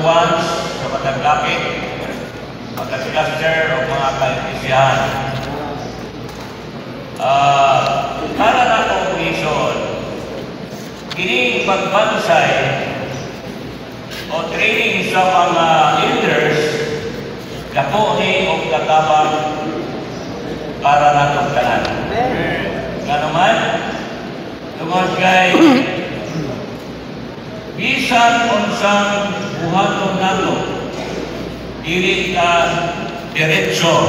ones sa Mataglapit, Mataglapster o mga kaintisyahan. Para na conclusion, kining pagbansay o training sa mga elders, dako ni o katabang para na tugtanan. Nga naman, tungod kay bisan unsang buhaton nato, dili ka diretso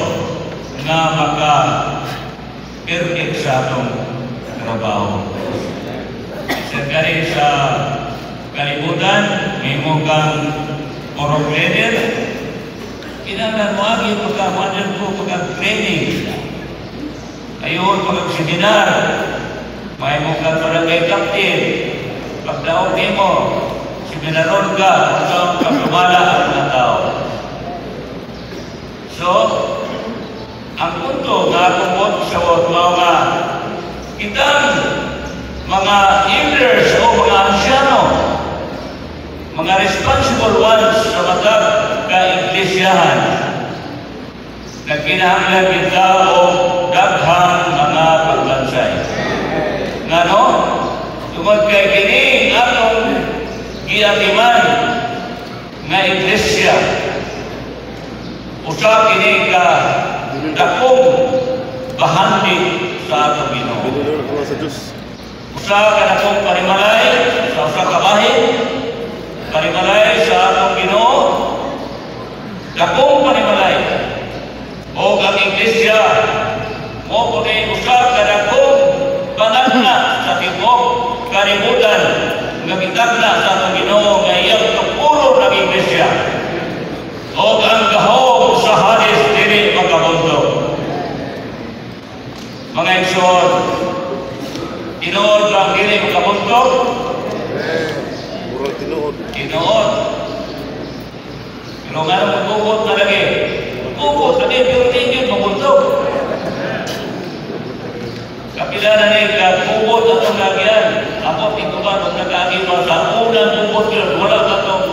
nga maka-perfect sa atong trabaho. Siyempre sa kalibutan, may mo kang orong leader, kinahanglan mo agi pagka-modern ko, pagka-training. Ayun, pagka-seminar, may mo kang barangay captain, pagdaog mo, seminaron ka, kung pagkamala ang mga tao. So, ang punto nga kumot sa mga kitang mga elders o mga ansyano, mga responsible ones sa mga ka-iglesiyahan, na kinahanglan kita o daghang mga pagbansay. Nga no? Tungod kay kini atong giatiman nga iglesia, usa kini ka dakong bahandi sa atong Ginoo. Usa ka dakong panimalay sa usa ka bahin, panimalay sa atong Ginoo, dakong panimalay. O ang iglesia mo kunin usa ka dakong panagna sa tibok kalibutan nga gitagna sa atong Ginoo nga iyang tupulong ng iglesia. O ang gahom sa hadis dili magkabundok. Mga igsoon, tinuod ang dili magkabundok? Tinuod. Pero nga naman bukod na lagi. Bukod na din, pero tingin mabundok. Kapila na rin ka, bukod at ang lagyan. Ako, ito ba, nung nag-agi pa sa unang bukod yun, wala ka itong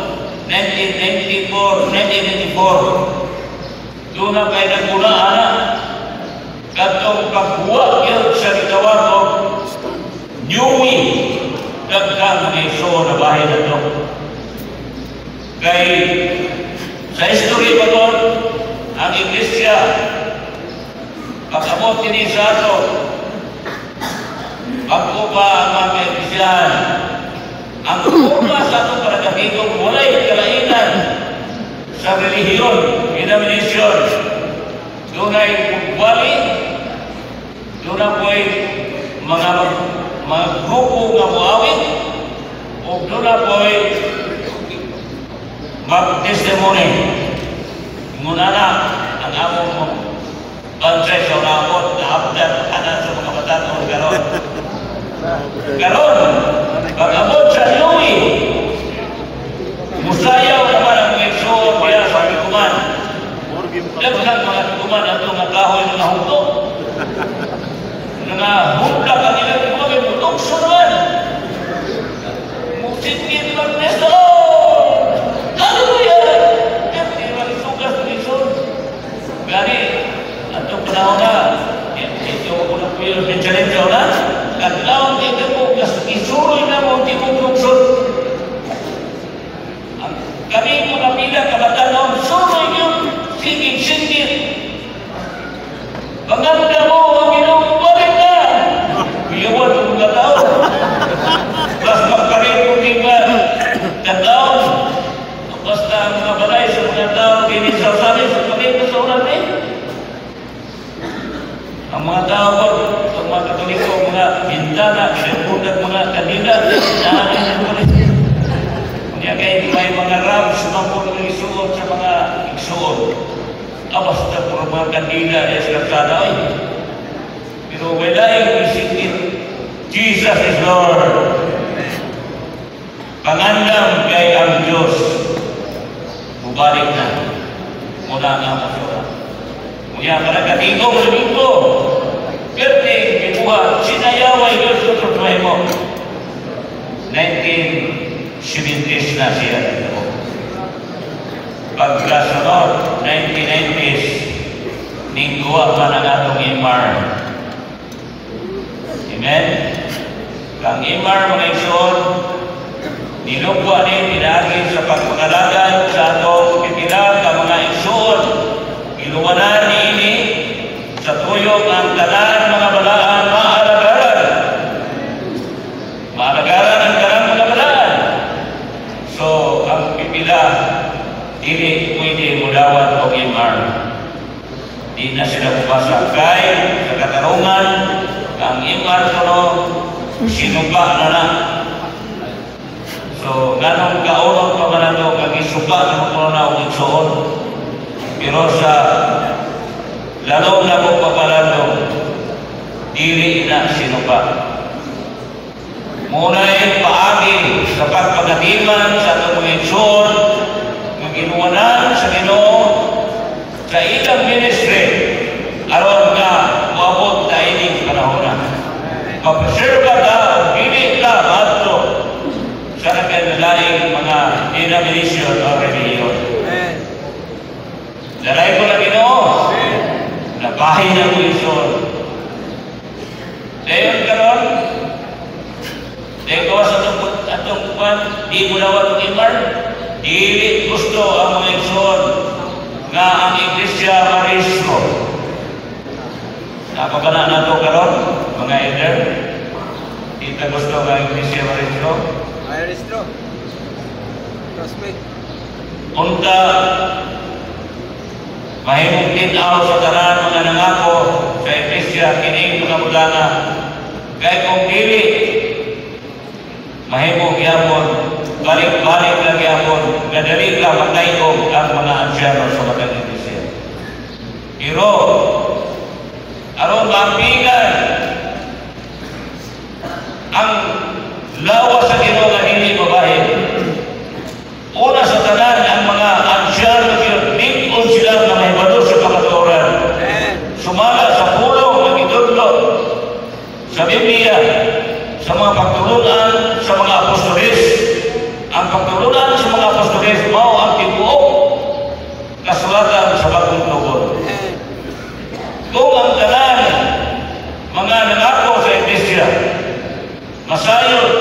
1994. Doon na kayo nagmula, katong pagbuwag yun sa gitawag o Newy, daghang mga iso na bahay na ito. Kay, sa history pa doon, ang iglesia, pag-abot din sa ato, bago pa ang mga iglesiyahan, ang kurma sa atong paragahigong walay kalainan sa relihiyon, denomination. Doon ay pagwali, doon na po'y mga grupo nga muawit, o doon na po'y mag-testimony. Muna na ang among bansay sa unabot na abdan kanan sa mga bataan garon. Garon, pag-abot sa Newy, musayaw naman ang mga igsoon kaya sa pikuman. Daghang mga pikuman at mga kahoy na nahuntok. Nangahuntak ang ilang pikuman, may mutokso naman. Musikit lang nesto. Hallelujah! Hindi naman isugas ng igsoon. Gani, atong panahon na, ito ako na po yung challenge na, at laon dito po, isuroy na mo, hindi mo tungsod. Kami mga pila, kabataan noon, suroy yun, sigit-sigit. Paganda mo, ang Ginoo, balik na! Iyawan ang mga tao. Mas magkarin mo din ba, kataon, basta ang mga balay sa mga tao, ginisasali sa pagkita sa ulan eh. Ang mga tao po, ang mga katoliko, mga bintana, pinagpundag mga kanila, nahanin ng kulit. Kaya kayo may mga rams na po ng isuot sa mga igsuot. Basta po mga kanila sa kalsada ay. Pero wala yung isipin, Jesus is Lord. Pangandam kay ang Diyos. Mubalik na. Mula nga mo siya. Mula para katigong sa dito. Pwede, kinuha, sinayaway Diyos sa tutuhay mo. 1970s na siya. pagkasunod 1990s ning duwa man ang atong Imar. Amen. Kang Imar mga igsoon, nilugwa ni pinagi sa pagpakalagay sa atong pipila ka mga igsoon. Iluwanan niini sa tuyok ang tanan mga balaan maalagaran. Maalagaran ang tanan mga balaan. So, ang pipila dili pwede mudawat o Imar. Di na sila kupasakay sa katarungan. Ang Imar kuno sinuba na na. So, ganong kaunong pa man ito, kag-isuba na kuno na o igsoon. Pero sa lalong na kong papalalo, dili na sinuba. Muna'y paagi sa pagpagatiman sa itong mga igsoon, ng ginuwanan sa Ginoo sa ilang ministry aron nga maabot na ining panahon. Mapreserba na o dili na maadto sa nagkanilaing mga denomination o religion. Dalay ko na Ginoo, nabahin ang igsoon. Dayon karon, dayon gawas atong kuwan, di mo dawat ang Imar, dili gusto ang mga igsoon nga ang Iglesia Marismo. Napagana na ito karon, mga elder, di ta gusto nga Iglesia Marismo. Marismo. Prosmate. Unta, mahimong tinaw sa tanan mga nangako sa Iglesia kining mga mudana. Kaya kung dili, mahimong yapon, balik-balik lang yapon, nadali ka matayog ang mga ansyano sa matang Iglesia. Pero, aron mapigan ang lawas sa Ginoo nga hindi mabahin. Una sa tanan ang mga ansyano big-on sila na may balo sa kamatuoran. Sumala sa pulong ng idudlo sa Biblia, sa mga pagtulungan sa mga apostolis. Ang pagtulungan sa mga apostolis mao ang tibuok kasulatan sa Bagong Tugon. Kung ang tanan mga nangako sa Iglesia masayod,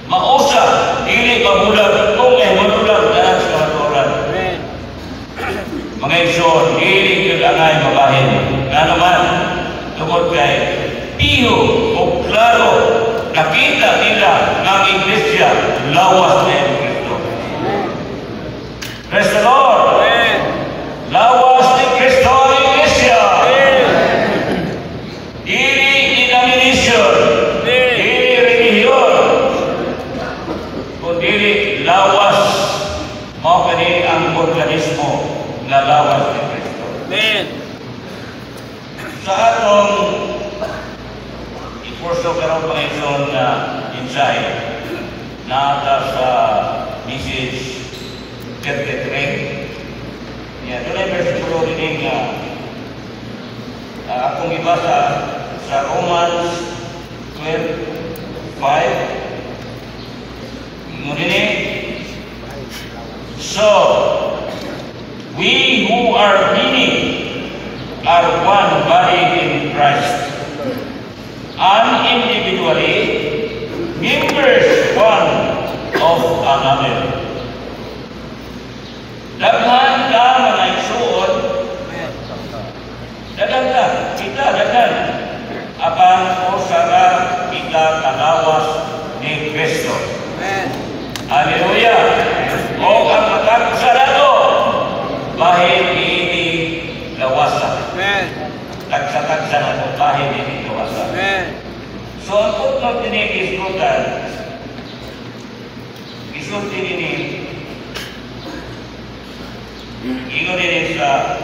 mausa, dili mabulag, kung may mabulag dahil sa kamatuoran. Mga igsoon, dili kagangay mabahin. Nga naman, tungkol kay piho o klaro, nakita nila ng Iglesia lawas na yung Kristo. Praise the Lord! Lawas ni Kristo ang Iglesia! Dili denomination, dili religion, kundi lawas mao kani ang organismo na lawas ni Kristo. Amen. Sa atong iporso karon panginoon na insight nata sa message 33. Yan, doon ay versikulo din akong ibasa sa Romans 12:5. Ngunit, so, we who are many are one body in Christ, and individually members one of another. Daghan ka mga igsoon, daghan ka, kita daghan, apan o sara kita kalawas ni Kristo. Hallelujah! O ang matag sarado, bahid ini lawasan. Tagsa-tagsa na ito, bahid ini lawasan. So, ang putnot ini iskutan, isulti ini, ingon ini sa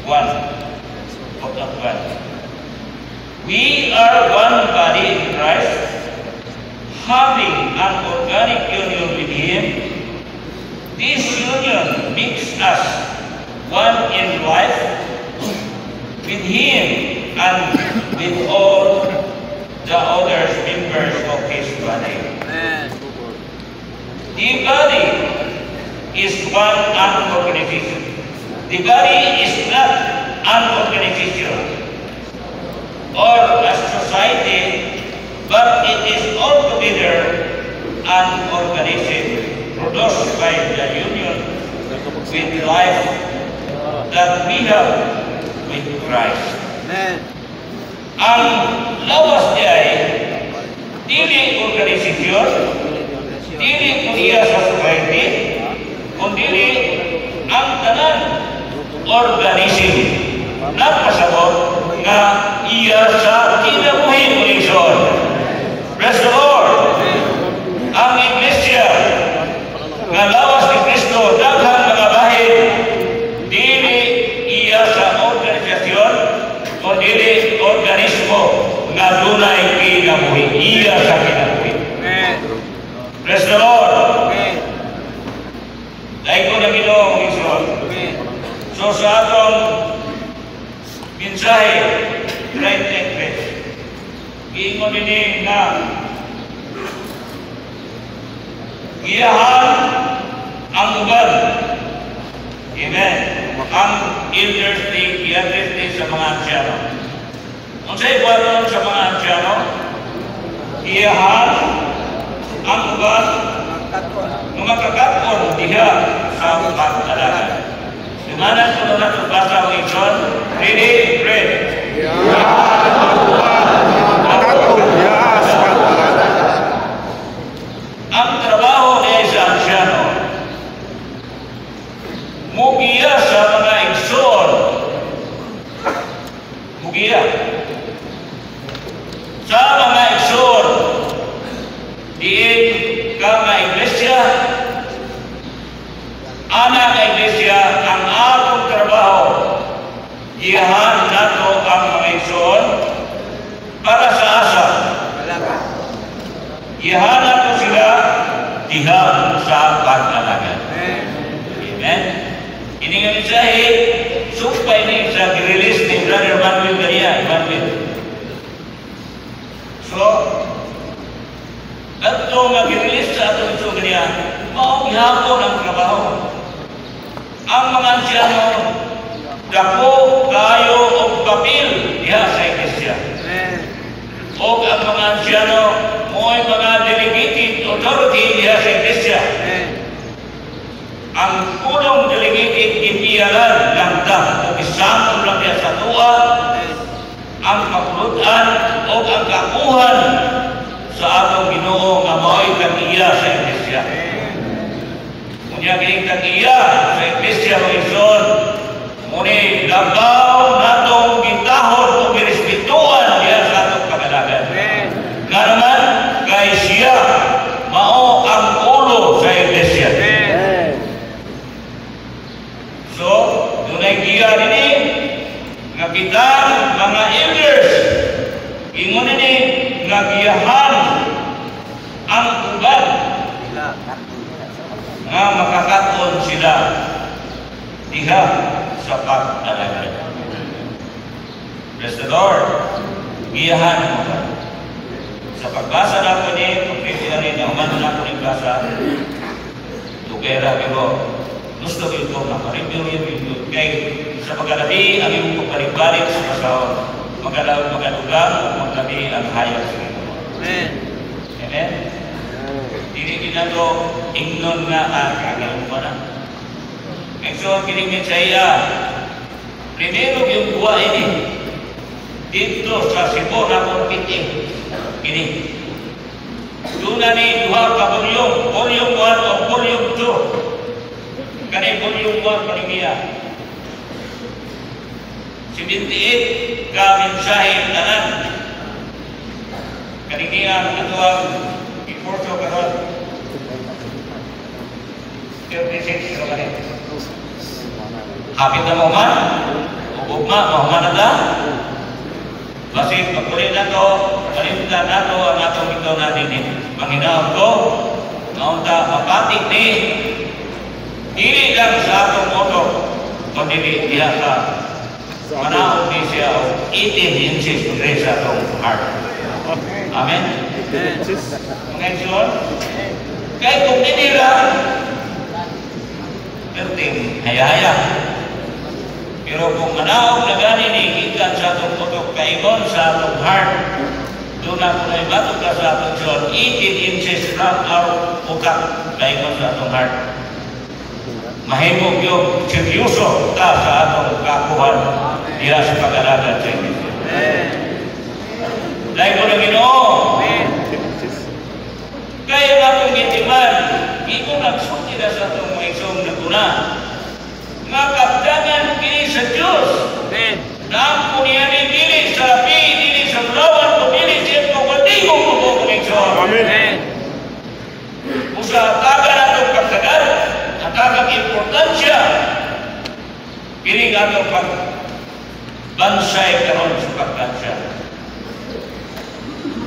putnot 1. We are one body in Christ, having an organic union with Him. This union makes us one in life with Him and with all the other members of His body. The body is one organization. The body is not an organization or a society, but it is altogether an organism produced by the union with life that we have with Christ. Amen. Ang lawas niya ay dili organisasyon, dili kuya sa society, kundi ang tanan organism nagpasabot nga iya sa kinabuhi ulisyon. Praise the Lord! Ang iglesia nga lawas ni Kristo daghang mga bahin dili iya sa organisasyon kundi organismo nga dunay kinabuhi, iya sa kinabuhi. Amen. Praise the Lord! Amen. Dahil ko na Ginoong Isun. Amen. So sa atong mensahe, right and left, giingon din na giyahan ang uban. Amen. Ang elders day, elders day sa mga ansyano. Ang sa'yo ba sa mga ansyano? Giyahan ang uban mga kakapon diha sa pag-alaga. Lumanan ko na ito basa ang ison. Ready, read. Ang trabaho niya sa ansyano, mugiya sa mga igsoon. Mugiya. Sa mga igsoon, diin ka mga iglesia, anak ng iglesia, ang atong trabaho, giyahan nato ang mga igsoon para sa asa. Giyahan nato sila diha sa pag-alaga. Amen. Ini nga mensahe, sumpay ni sa release ni Brother Manuel Garia, Manuel. So, ato mag-release sa atong ito Garia, maong ihapon ang trabaho. Ang mga ansyano, dako, kayo, o papel diha sa iglesia. O ang mga ansyano, mo'y mga delegated authority diha sa iglesia. Ang punong delegated ipiyalan ng o isang lang diha sa tuwa, ang kapulutan o ang kakuhan sa atong Ginoo nga mo'y kagiya sa iglesia. Kunya kining kagiya sa iglesia mo ison, muni labaw natong gitahod o girespetuan diha sa atong pag-alaga. Nga naman, kay siya mao ang ulo sa iglesia. So, dunay giya nini nga kitang mga elders, ingon nini nga giyahan ang uban nga makakaton sila diha sa pag-alaga. Bless the Lord. Giyahan mo ba? Sa pagbasa na ko ni, pagpipila rin na umano na ko ni basa, tugera pero gusto ko ito na paribyo yun. Kaya sa pagkalabi, ang iyong pagkalibalik sa kasawang magalugang o maglabi ang hayag sa ito. Amen. Amen? Hindi ginalo, ingnon nga kagalang pa na. Kaya so, kinigin sa iya, primero yung buwa ini, dito sa Cebu na Morpite, ini. Doon na ni duha ka volume 1 o volume 2. Kani volume 1 panimiya. 78 ka mensahe tanan. Kaninian ato ang iporto karon. 36 ka rin. Hapit na mo man? Ugma, mahuman na ta? Basit, pagkulit na to, kalimtan na to, ang atong ito natin eh. Manginahon ko, naunta, mapatik ni, dili lang sa atong moto, kundi diha sa manahon ni siya, 18 inches rin sa atong heart. Amen? Mga insun? Kaya kung dinila, perting hayaya. Pero kung manaog na gani ni ikan sa atong putok kaingon sa atong heart, doon ako na ibato ka sa atong John, 18 inches lang ang ukak kaingon sa atong heart. Mahimog yung seryoso ta sa atong kakuhan diya sa pag-alaga sa Iglesia. Dahil ko na Ginoo, kaya nga itong gitiman, ikaw nagsulti na sa itong mga isong naguna. Nga kapdagan kini sa Diyos. Na ang kuniyani dili sa api, dili sa bulawan, dili sa ito, kundi kong buko koneksyon. Amen. Kung sa ataga na itong pagtagal, atagang importansya, kini nga itong pagbansay karon sa pagbansya.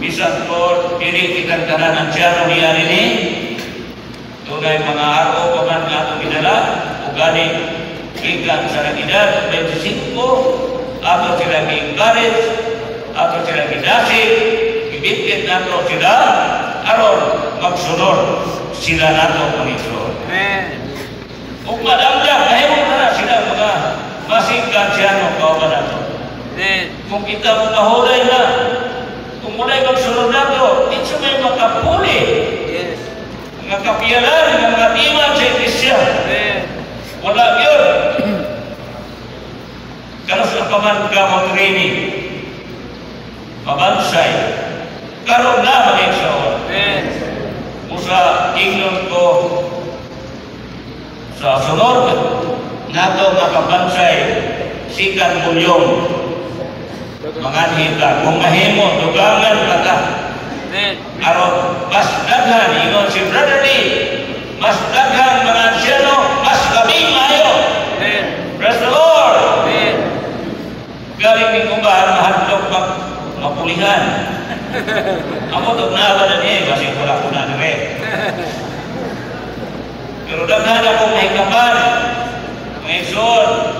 Bisan Lord, kini kitang tanan ang tiyano niya rin eh. Tunay mga araw pa man nga itong ginala, o gani, ikan sa nagidad, 25, ato sila gi-encourage, ato sila gidasig, ibigit nato sila, aron magsunod sila nato Panginoon. Kung madamdam, mahirap na sila mga masingkan siya ng kawaban nato. Kung kita mahulay na, kung mulay magsunod nato, ito may makapuli. Mga kapiyalan, mga timan sa Iglesia. Wala yun. Karos na paman ka mag-training. Mabansay. Karoon na mag-exaon. Kung sa tingnon ko, sa sunod, nato makabansay, sikan bulyong. Manganhin ka. Kung mahimo, dugangan ka ka. Aron, mas daghan, ingon si Brother Lee, mas daghan mga anciano, mas labing mayo. Praise the Lord. Galing ni kumbahan, mahadlok mapulihan. Ako ito na ba na niya, kasi wala ko na dire. Pero daghan akong mahikapan, may son.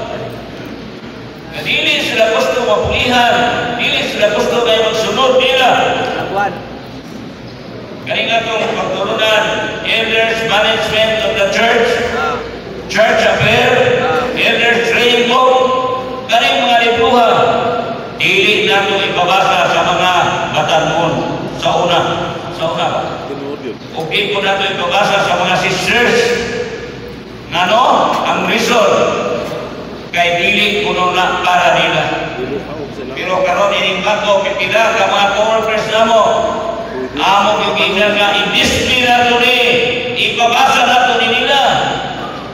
Dili sila gusto mapulihan, dili sila gusto kayo magsunod nila. Kaya nga itong pagturunan, elders management of the church, church affair, elders training book, kaya mga libuha, dili na ito ipabasa sa mga batanmon sa una. Sa una ba? Okay po na ito ipabasa sa mga sisters. Ngano? Ang reason, kay dili kuno na para nila. Pero karon ining bago, pipila ka mga co-workers na mo, amo yung ina nga i-display na ito ni, ipabasa na ito ni nila.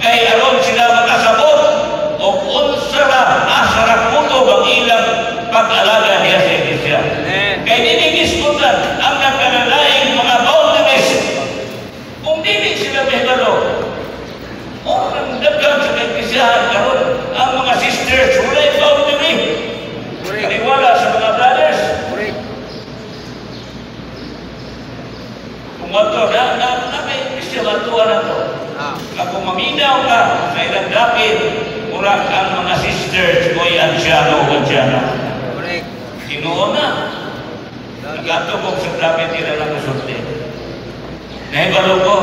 Kay aron sila makasabot o unsa na asara puto ang ilang pag-alaga niya sa Iglesia. Kay diniskutan ang nagkanalaing mga boundaries. Kung dili sila behalo, o ang daghan sa Iglesia karon ang mga sisters walay boundary. Kaniwala sa mga brothers. Kung wato na may Iglesia matuwa na ito. Kung maminaw ka sa ilang dapit, murag ang mga sisters o anciano o anciana. Tinuon na. Nagatubog sa dapit nila lang usunti. Nahibalo ko.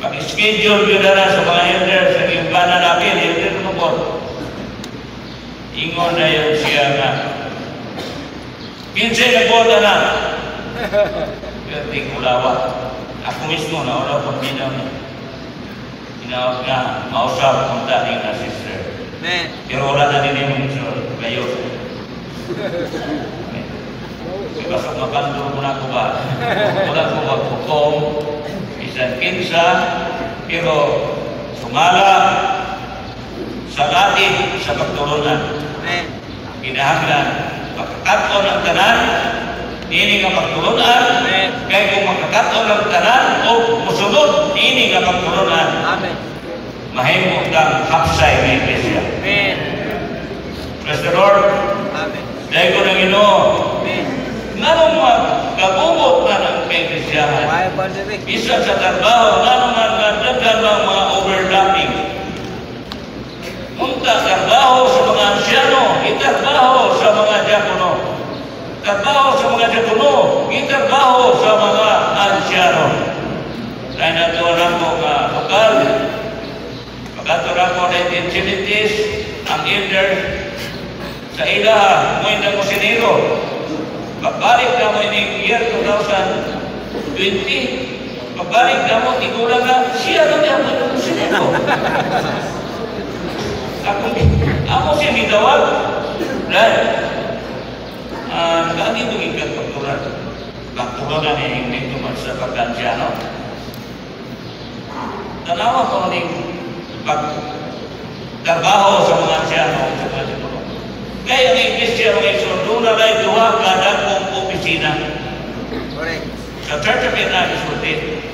Pag-schedule yun na sa mga elders sa imbana namin, elder mo po. Ingon na yun siya nga. Pinsay na po na. Pero di kulawa. Ako mismo na wala pang minaw niya. Tinawag nga, mausap kung dating na sister. Pero wala na din yung kayo. Kapag mapanduro mo na ko ba? Wala ko magpukom, isang kinsa, pero sumala sa latin sa pagturunan. Kinahanglan, makakaton ang tanan, ini nga pagturunan, kaya kung makakaton ang tanan, o musunod, ini nga pagturunan. Mahimong kang hapsay ng Iglesia. Praise the Lord. Dahil ko ng Ginoo, nanong magkabubot na ng Iglesia. Isa sa trabaho, nanong magdagdag ng mga overlapping. Munta trabaho sa mga anciano, itrabaho sa mga diakono. Trabaho sa mga diakono, itrabaho sa mga anciano. Dahil natuwa lang mo ka lokal, ato na po na utilities, ang elders, sa ilaha, mo yung kusinero. Pagbalik na mo yung year 2020, pagbalik na mo, igulang na, siya na niya mo yung kusinero. Ako siya mitawag, right? Lagi ito ikat pagturan. Pagturan na niya yung dito sa pagkansyano. Tanawa ko rin pagtrabaho sa mga asyano sa mga siguro. Kaya ang Iglesia mga iso, doon na rin duha kada kong opisina. Correct. Sa Church of Vietnam isulti.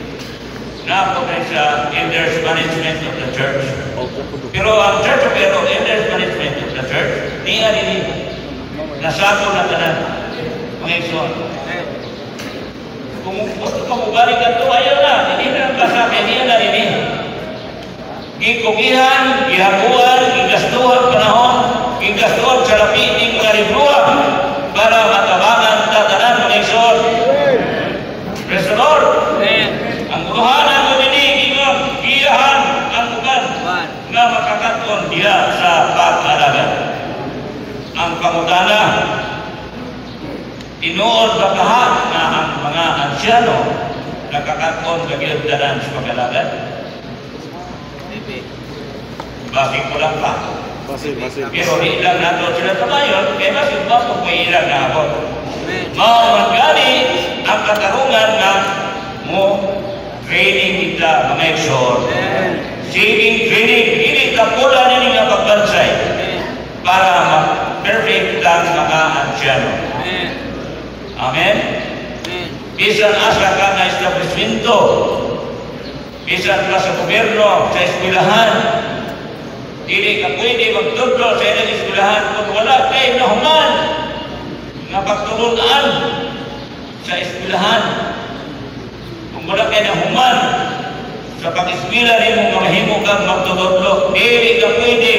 Na po rin sa Elders Management of the Church. Pero ang Church of Vietnam, Elders Management of the Church, niya rin nasako na tanan. Mga iso. Kung gusto ka mubalik ka ito, ayaw na. Hindi na ang kasabi, niya na rin. Gikugihan, gihakuan, gigastuhan panahon, gigastuhan sa lapi ng mga ribluwa para matabangan tatanan mga isor. Praise the Lord. Ang uruhanan mo din, giyahan ang ugan na makakaton diha sa pag-aralan. Ang pangutana, tinuod ba kahat na ang mga ansyano nakakaton kagiyagdanan sa pag-aralan? Bakit ko lang pa? Pero di lang nato sila tumayon, kaya bakit ba kung may ilang na ako? Maumagali ang katarungan na mo training kita mga eksor. Saving training, hindi kapula na nga pagbansay para ma-perfect lang mga ansyano. Amen? Bisan asa ka na establishmento, bisan ka sa gobyerno, sa eskwelahan, hindi ka pwede magtudlo sa ilang eskwelahan kung wala kayo nahuman na pagturunan sa eskwelahan. Kung wala kayo nahuman sa pag-eskwela rin mo mahimo kang magtudlo, hindi ka pwede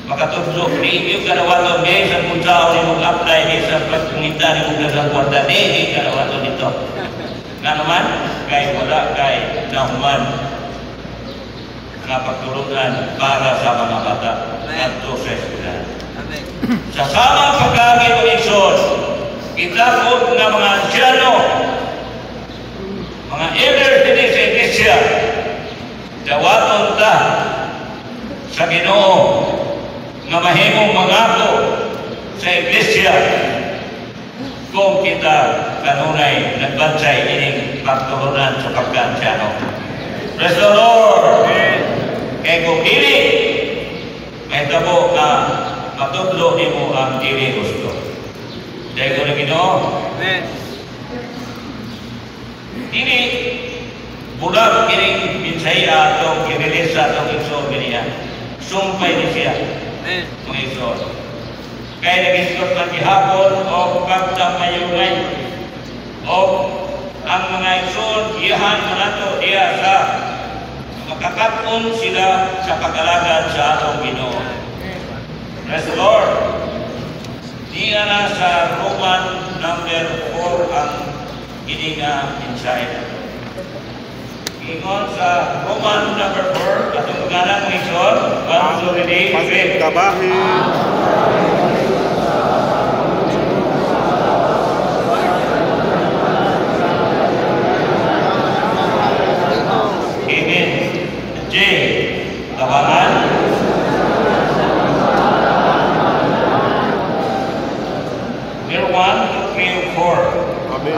makatudlo. Hindi ka nawato sa kung saan rin mag-apply sa pagkumita rin mo ng kwarta. Hindi ka nawato nito. Nga naman, kaya wala kayo nahuman na pagturunan para sa mga bata at sa eskwelahan. Sa samang pagkagit o iksod, kita po ng mga ansyano, mga elders din sa Iglesia, dawaton ta sa Ginoo nga mahimong mangako sa Iglesia kung kita kanunay nagbansay ining pagturunan sa pagkansyano. Praise the Lord! Kaya kung dili, may tabo na matudlo ni mo ang dili gusto. Dahil ko na Ginoo, dili, bulag kining minsaya atong kinilisa atong iksor ganiya. Sumpay ni siya, mga iksor. Kaya nag-iskot man gihapon o pagtamayungay o ang mga iksor, iyahan man ato iya sa makakapon sila sa pag-alagad sa atong Ginoo. Praise the Lord. Diya na sa Roman number 4 ang gininga inside. Ingon sa Roman number 4, atong mga ng isyon, Masih tabahi. J. Tabangan. There 1, 2, 3, 4. Amin.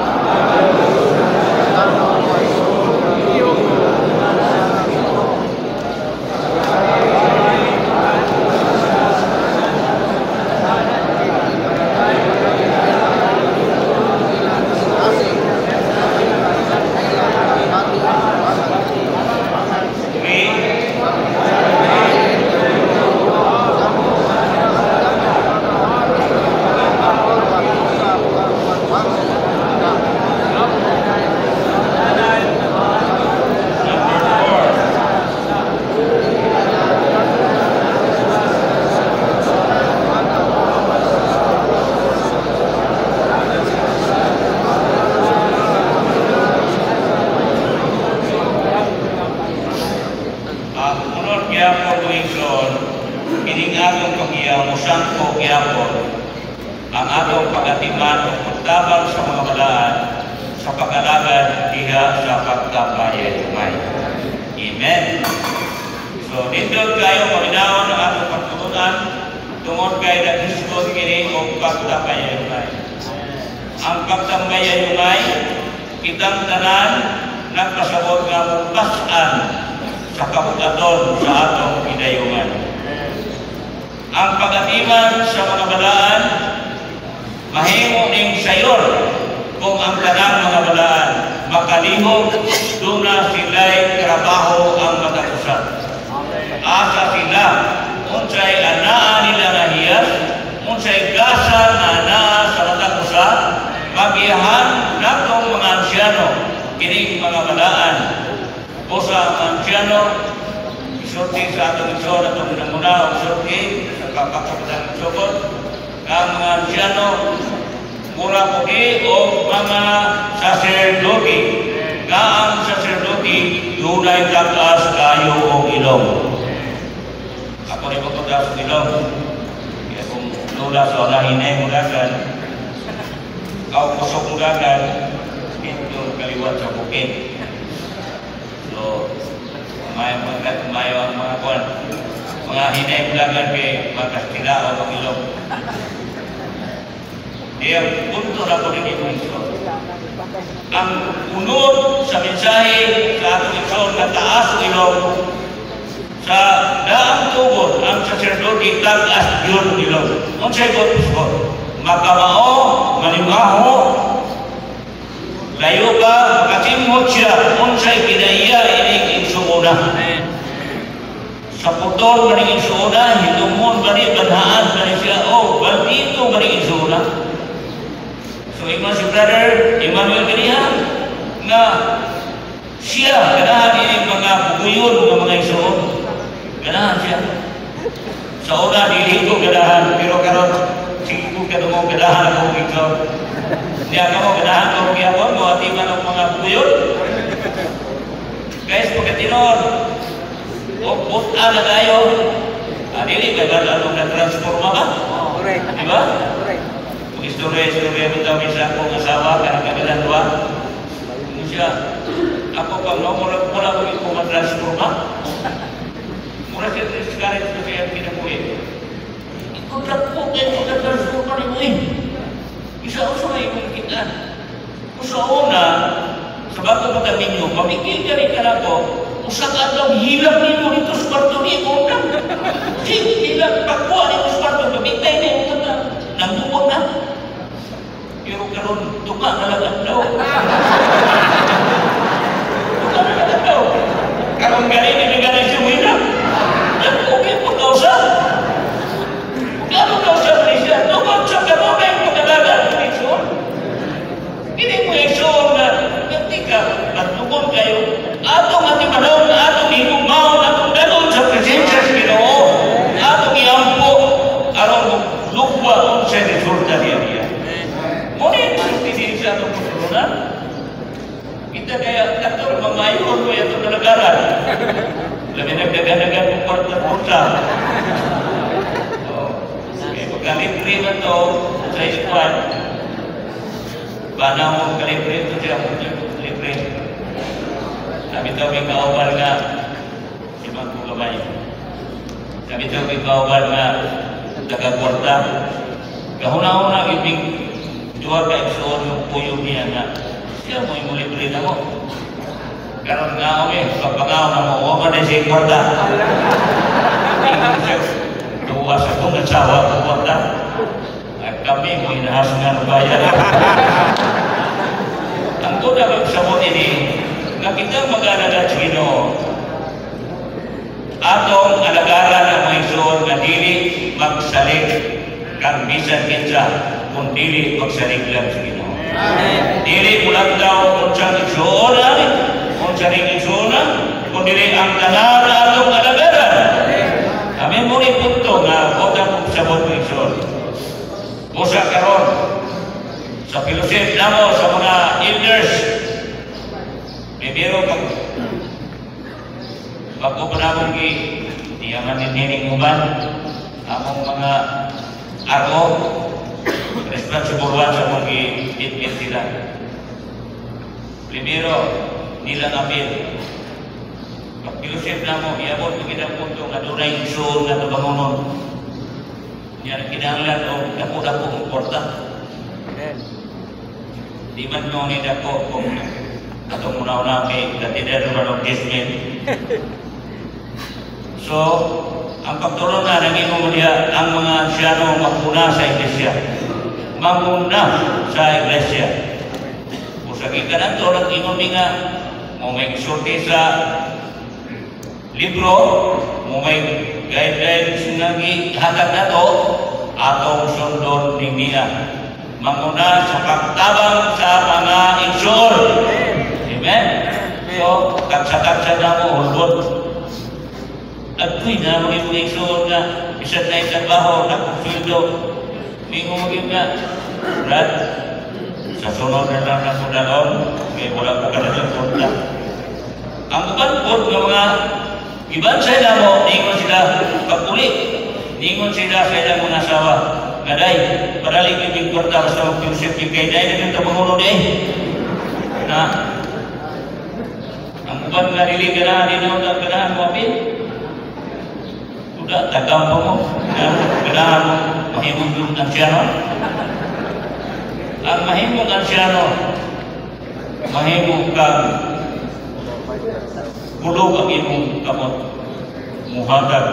Three. katuigson, kining atong pagiyang musangko gyapon ang atong pagatiman ug pagtabang sa mga balaan sa pag-alagad diha sa pagkapayayumay. Amen. So, nindot kayo paminawan ang atong pagtulunan tungod kay naghisgot kini og pagkapayayumay. Ang pagkapayayumay, kitang tanan nagpasabot nga mungkasan sa kabugaton sa atong hidayungan. Ang pagatiman sa mga balaan mahimo ning sayon kung ang tanang mga balaan makalihog duna sila'y trabaho ang matapusan. Asa sila unsay anaa nila nga hiyas, unsay gasa na anaa sa matapusan, magihan natong mga ansyano kining mga balaan. O sa mga ansyano isulti sa atong isyon atong namuna o isulti sa kapakapatang isukot ang mga ansyano mura puti o mga saserdote nga ang saserdote dunay takas kayo o ilong. Ako rin magpunta sa ilong kaya kung lula sa nahinay mulagan o kusok mulagan ito kaliwat sa bukid. So may ang mga kwan mga hinay mulagan kay magkastila o ilong. Dia punto na ko rin ito. Ang unod sa mensahe sa atong isyon na taas o ilong sa daang tugod ang sacerdote tagas yun ilong. Ang sagot ko, makamao, malimaho, layo ka, makasimot siya, unsay kinaiya ining insumuna. Sa putol maring insumuna, hitumon maring banhaan maring siya, oh, baldito maring insumuna. So, iman si Brother Emmanuel Garihan na siya, ganahan ini mga buguyon ng mga isuon. Ganahan siya. Sa una, dili ko ganahan, pero karon sige ko mo ganahan ako ikaw. Niya ka mo ganahan ko kiyapon, mo atiman ang mga buguyon. Guys, pagkatinon, o puta na tayo, dili ka ba anong na-transforma ka? Correct. Diba? Correct. Istorya mo daw isa akong asawa karang kabilang dua. Hindi siya. Ako pag mula ko yung kumatransforma. Mula siya sekarang ito siya kinabuhi. Ikontrak po kayo kumatransforma ni mo eh. Isa o sa yung kita. Kung sa una, sa bago matamin nyo, pamigil ka rin ka na po, usa ka daw hilang nito dito sa kwarto ni Ikontrak. Hilang pagkuha nito sa kwarto, pamigay na yung kata. Nangbuwag na. Pero karon tuka na lang daw. Tuka na lang daw. Karon galing ni galing si Wina. Yan okay po kausa. Gano'n kausa ni siya. Tukot sa kamamay mo kalagan. Hindi mo iso na ketika natukon kayo. Atong ating panahon, atong ikumaw, atong gano'n sa presensya sa Ginoo. Atong iampo. Aron lukwa kung sa resulta niya. Ngunit, hindi siya itong pusunan. Kita kaya kator mamayon mo itong nalagaran. Labi nagdagan-dagan kung kwarta-kwarta. Kaya pagkalipri na ito sa ispan, bana mo kalipri ito siya kung kalipri. Sabi ito may kauban nga, si Magpo Gamay. Sabi ito may kauban nga, taga-kwarta. Kahuna-una ibig jual ka iksoon yung puyo niya na siya mo yung libre na mo. Karoon nga ako kapangaw na mo, huwag ka na siya kwarta. Tuwa sa kong nagsawa sa kwarta. At kami mo inahas nga ng bayan. Ang tuna magsabot ini, na kita mag-alaga sa Ginoo, atong alagaran ang mga igsoon nga dili magsalig kang bisan kinsa kung dili magsalig lang sa Ginoo. Dili mulat daw kung siyang igsoon kung siyang igsoon kung dili ang tanan atong alagaran. Kami mo rin punto nga o na kung sabot ng igsoon. Usa karon sa fellowship namo sa mga elders, may biro kang pag-upanamon Iya manining uban among mga arko responsibulan sa mga itit sila. Primero, nila napil. Pag-ilusip na mo, iabot mo kitang punto na dunay isul na tubangunon. Yan kinahanglan o dako-dako mong porta. Di man mo ni dako kung atong muna-una kay katidad naman ng dismin. So, ang pagtulong na naging mo niya ang mga ansyano magmuna sa iglesia. Magmuna sa iglesia. Kung sa kikanan to, nag-ingon nga, mo may isulti sa libro, mo may guidelines nga gihatag na to, atong sundon ni niya. Magmuna sa pagtabang sa mga insur. Amen? So, kaksa-kaksa na mo, hulbot. At tuwi na maging mga insur nga, isa't na isang baho, nakapildo. May ngumagin nga, Brad, sa sunod na lang ng punalon, may wala po ka na ng punta. Ang upan-pun ng mga iban sa ila mo, ningon sila pag-uli. Ningon sila sa ilang mga asawa. Ngaday, paralig yung big kwarta basta mag-Yusuf yung kay Day na yung tabangulo din. Na, ang upan nga nili ganahan, hindi naman ang ganahan mo, apin. Udah, tagam pa mo. Ganahan mo, mahimong yung ansyano. Ang mahimong ansyano, mahimong kang kulog ang imong kamot. Muhatag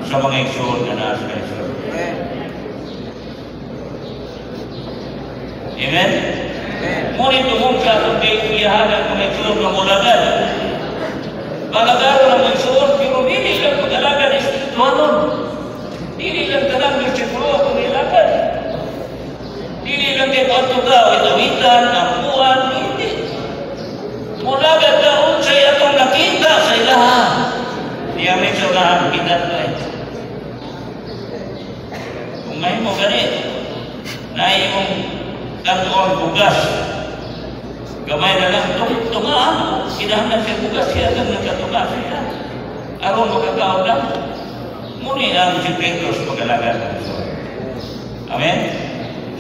sa mga isun na nasa isun. Amen? Ngunit tumong sa itong iyahan ng mga isun ng ulagan. Palagaro ng mga isun, pero hindi lang pag-alagan ng espirituanon. Hindi lang talang bersikulo kung ilagan. Hindi lang kayo patugaw, itawitan, ampuan, hindi. Mulagan taon sa itong nakita sa ilahan. Di amin sa lahat kita tayo. Kung ngayon mo ganit, na imong tantuan bugas, gamay na lang, tungaan, kinahanglan siya bugas, siya lang nagkatugas siya. Aron magkakaon lang, muni ang sikretos pag-alagan. Amen?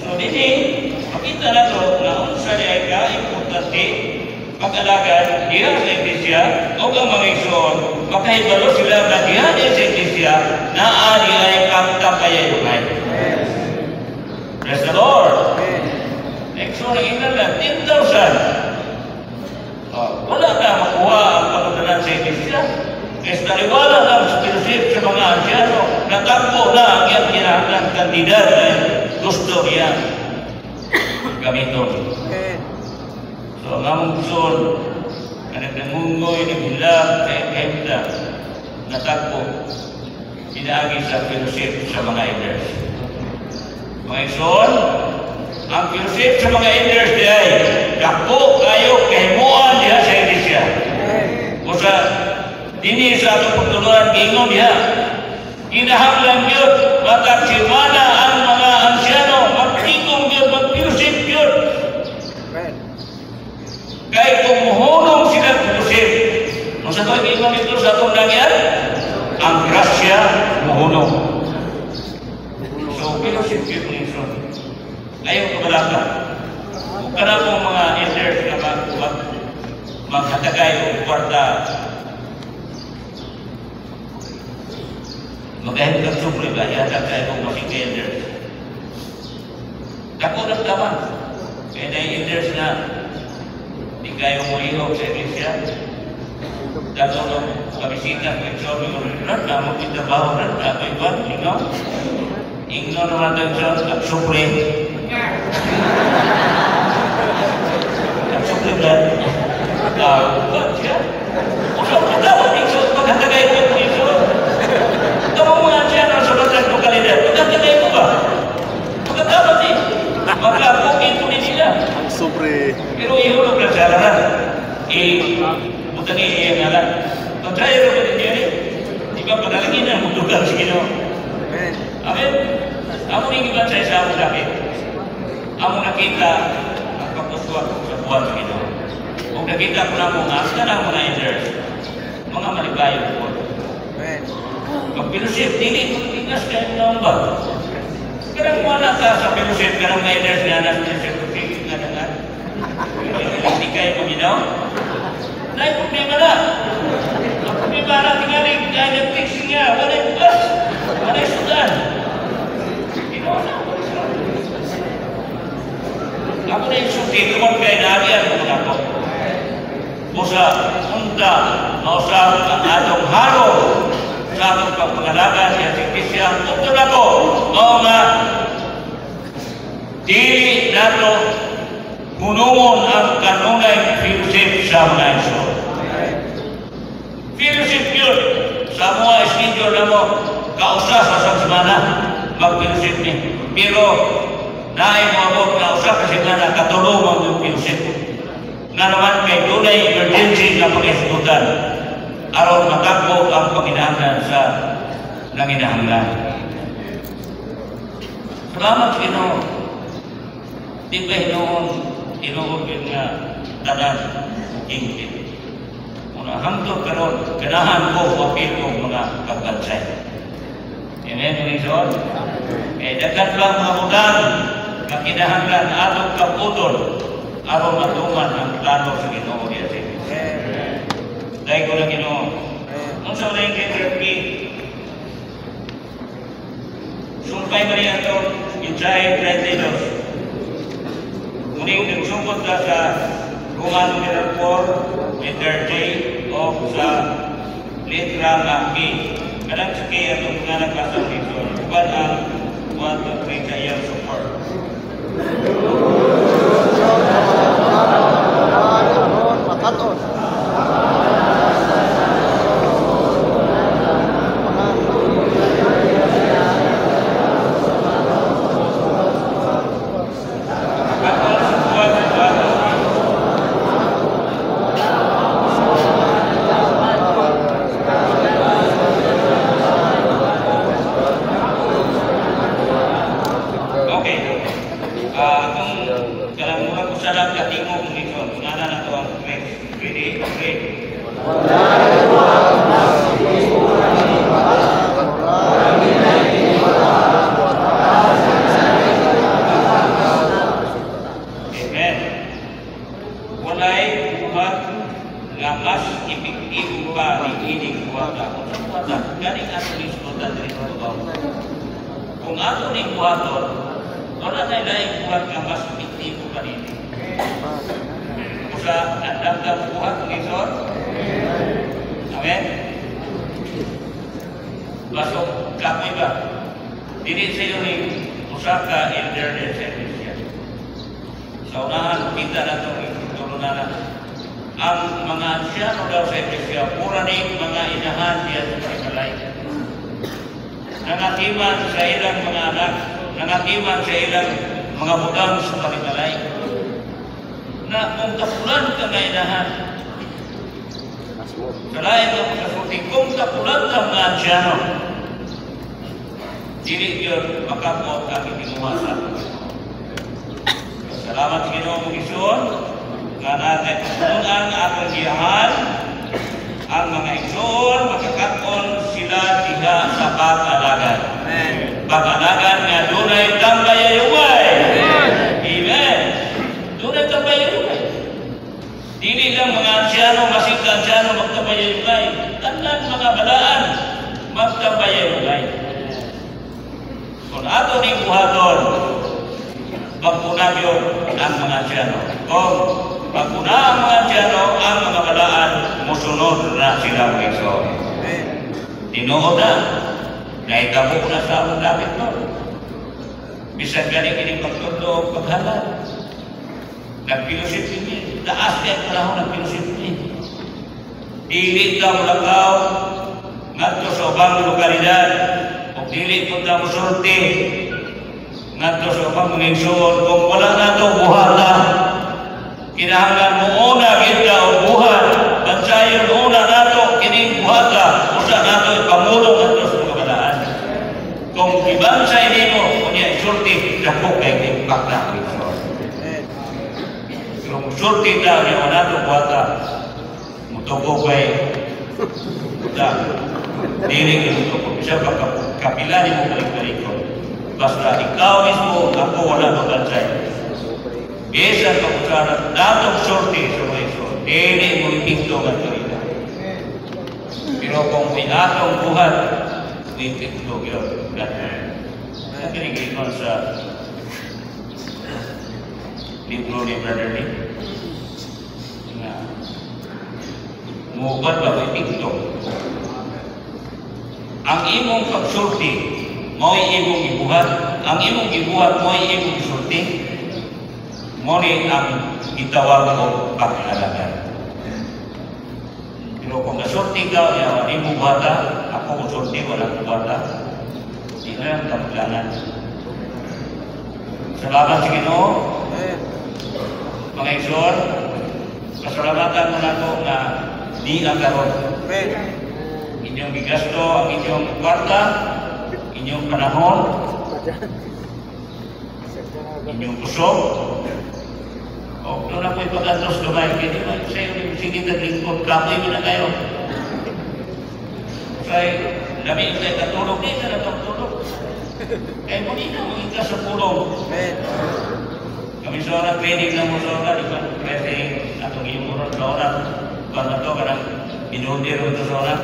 So, dini, makita na ito na unsa niya ka-importante pag-alagan diha sa iglesia o ang mga igsoon, makahibalo sila na diha sa iglesia na ari ay pagkapayayunay. Praise the Lord! Igsoon ang ilan lang, 10,000. Wala na makuha ang pagkakalan sa iglesia. Kasi naliwala lang sa pinusip sa mga ansyano, natakbo na ang iyang kinahanglan kandidat na gusto niya gamiton. So, ang among gusto, na nagdamungoy, naghilag, kahit-kahit natakbo, inaagi sa pinusip sa mga elders. Mga ison, ang pinusip sa mga elders di ay, dako kayo kahimuan diha sa iglesia. O sa dini sa atong pagtuluan gingon diha, kinahanglan yun, matagsimana ang mga ansyano, magtigong yun, mag-pinusip yun. Kahit kung muhulong sila pinusip, kung sa ito gingon ito sa atong langyan, ang grasya muhulong. So, pinusip yun ng ison. Ayaw kabalaka. Kung ka na po mga elders na maghatagay o kwarta, magahit kang supre ba, ihatag tayo kung maging elders. Dako ng taman. Kaya na elders na di kayo mo ihog sa iglesia. Dako ng kabisita, kaya sabi mo, na mo kitabaho na, ako iban, ingaw. Ingaw naman tayo sa supre. Ang supre ba? Bukan siya. Usap ko dapat iksot, maghatagay ko ito iksot. Kamu mengajar saudara satu kali dah. Bukan kita itu bah. Bukan apa sih? Maka aku itu di dia. Sobre. Pero itu lo perjalanan. Bukan ini yang ngalah. Kontra itu di dia ni. Jika pada lagi nak membutuhkan segitu. Amin. Kamu ingin baca saya lagi. Kamu nak kita kapuswa sebuah segitu. Kung kita pernah mengasah, sekarang mengajar. Mengamal baik pun. Pag-fellowship, dili ko tigas kayo ng ba? Karang wala ka sa fellowship, karang may leaders na nasa fellowship nga na hindi kayo paminaw. Dahil problema na. Ang problema na tingaling, kaya fix niya, wala yung bus, wala yung sudan. Ginawa na. Ako na yung suti, kumang kayo nabiyan mo na po. O sa punta, o sa atong haro, sa atong pagpangalaga siya si Christian, punto na po, o nga, dili nato punungon ang kanunay fellowship sa mga iso. Fellowship yun, sa mga schedule na mo, kausa sa semana, mag-fellowship niya. Pero, naay mo abot na usa ka semana, katulungan yung fellowship. Nga naman kay dunay emergency na pag-eskutan, aron matakbo ang panginahanglan sa nanginahanglan. Salamat sa Ginoo. Di ba inuubin nga tanan ingkit. Muna hangtod karon ganahan ko mapil ko mga pagbansay. Amen, Lord. Dagan lang mga utang na kinahanglan atong kaputon aron matuman ang plano sa Ginoo diya sa dahil ko lang Ginoo. Ang sa ulang kay sumpay Maria ito, Isaiah 32. Muling nagsungkot ka sa Roman numeral 4, letter J, o sa letra ng K. Kadang sa K atong mga nagkasang dito. Bukan ang 1, 2, 3 kaya support. Kung ato ni buhaton, wala na ilaing buhat nga mas epektibo pa rin. Kung sa nagdagdag buhat ng Isor, amen? Basok kapoy ba? Dili sa iyo rin usaka elder and service yan. Sa unahan, kita na itong tulunan na. Ang mga asyano daw sa Iglesia, pura rin mga inahan diyan sa Parimalay. Nangatiman sa ilang mga anak, nangatiman sa ilang mga budang sa Parimalay. Na kung kapulan ka nga inahan, sa lain ng kasulti, kung kapulan ka nga asyano, dili yun makapot ang itinuwasa. Salamat sa Ginoo mong Ison, nga natin kung ang atong giyahan, ang mga igsoon, makakakon sila diha sa pag-alagan. Pag-alagan nga dunay tambayayungay. Amen. Dunay tambayayungay. Dili lang mga asyano, masika asyano magtambayayungay. Tanan mga balaan, magtambayayungay. Kung ato ni buhaton, pagpunag yun ang mga asyano. Kung pagpuna ang mga asyano, ang mga balaan, musunod na sila ng Igsoon. Tinuod na, naitabo na sa among lapit mo. Bisan galing ini pagtundo, paghalad. Nagpilusip ini, taas kaya panahon nagpilusip ini. Dili ka mulakaw, ngadto sa ubang lokalidad, o dili po ta musulti, ngadto sa ubang Igsoon, kung wala na ito, buhala. Kinahanglan mo una kita o buhat, bansayon una nato, kining buhata, usa nato ipamulong nato sa mga balaan. Kung ibansay din mo, kung niya isulti, dapok kay timpak na Igsoon. Kung sulti na, niya nato buhata, mutugo kay Da, dili ko ko bisa kapilan mo balik-balik ko. Basta ikaw mismo, ako wala mabansay. Bisa ka usaha datong sorti sa mga iso. Dili mo ipinto ang tuloy. Pero kung may atong buhat, may ipinto yun. Ang kinigikon sa libro ni Brother Lee. Mubat ba may ipinto? Ang imong pagsulti, mo'y imong ibuhat. Ang imong ibuhat, mo'y imong isulti. Mo'y ang itawag ko pag-alagan. Pero kung nasulti ka, yawan imong buhata, ako usulti, walang buhata. Hindi na lang kamaganan. Salamat sa Ginoo. Mga igsoon, pasalamatan mo na ito na di ang karon. Inyong bigasto, ang inyong kwarta, inyong panahon, inyong kusog. O, doon na po'y pag-antos lumay. Hindi ba sa'yo, sige na lingkod, kapoy mo na kayo. Kaya, lamig tayo katulog, di na natutulog. Kaya mo di na, magiging sa pulong. Kami seorang training na mo seorang, di ba? Kasi, atong iyong urot na oras, kung ito, karang pinundir mo seorang.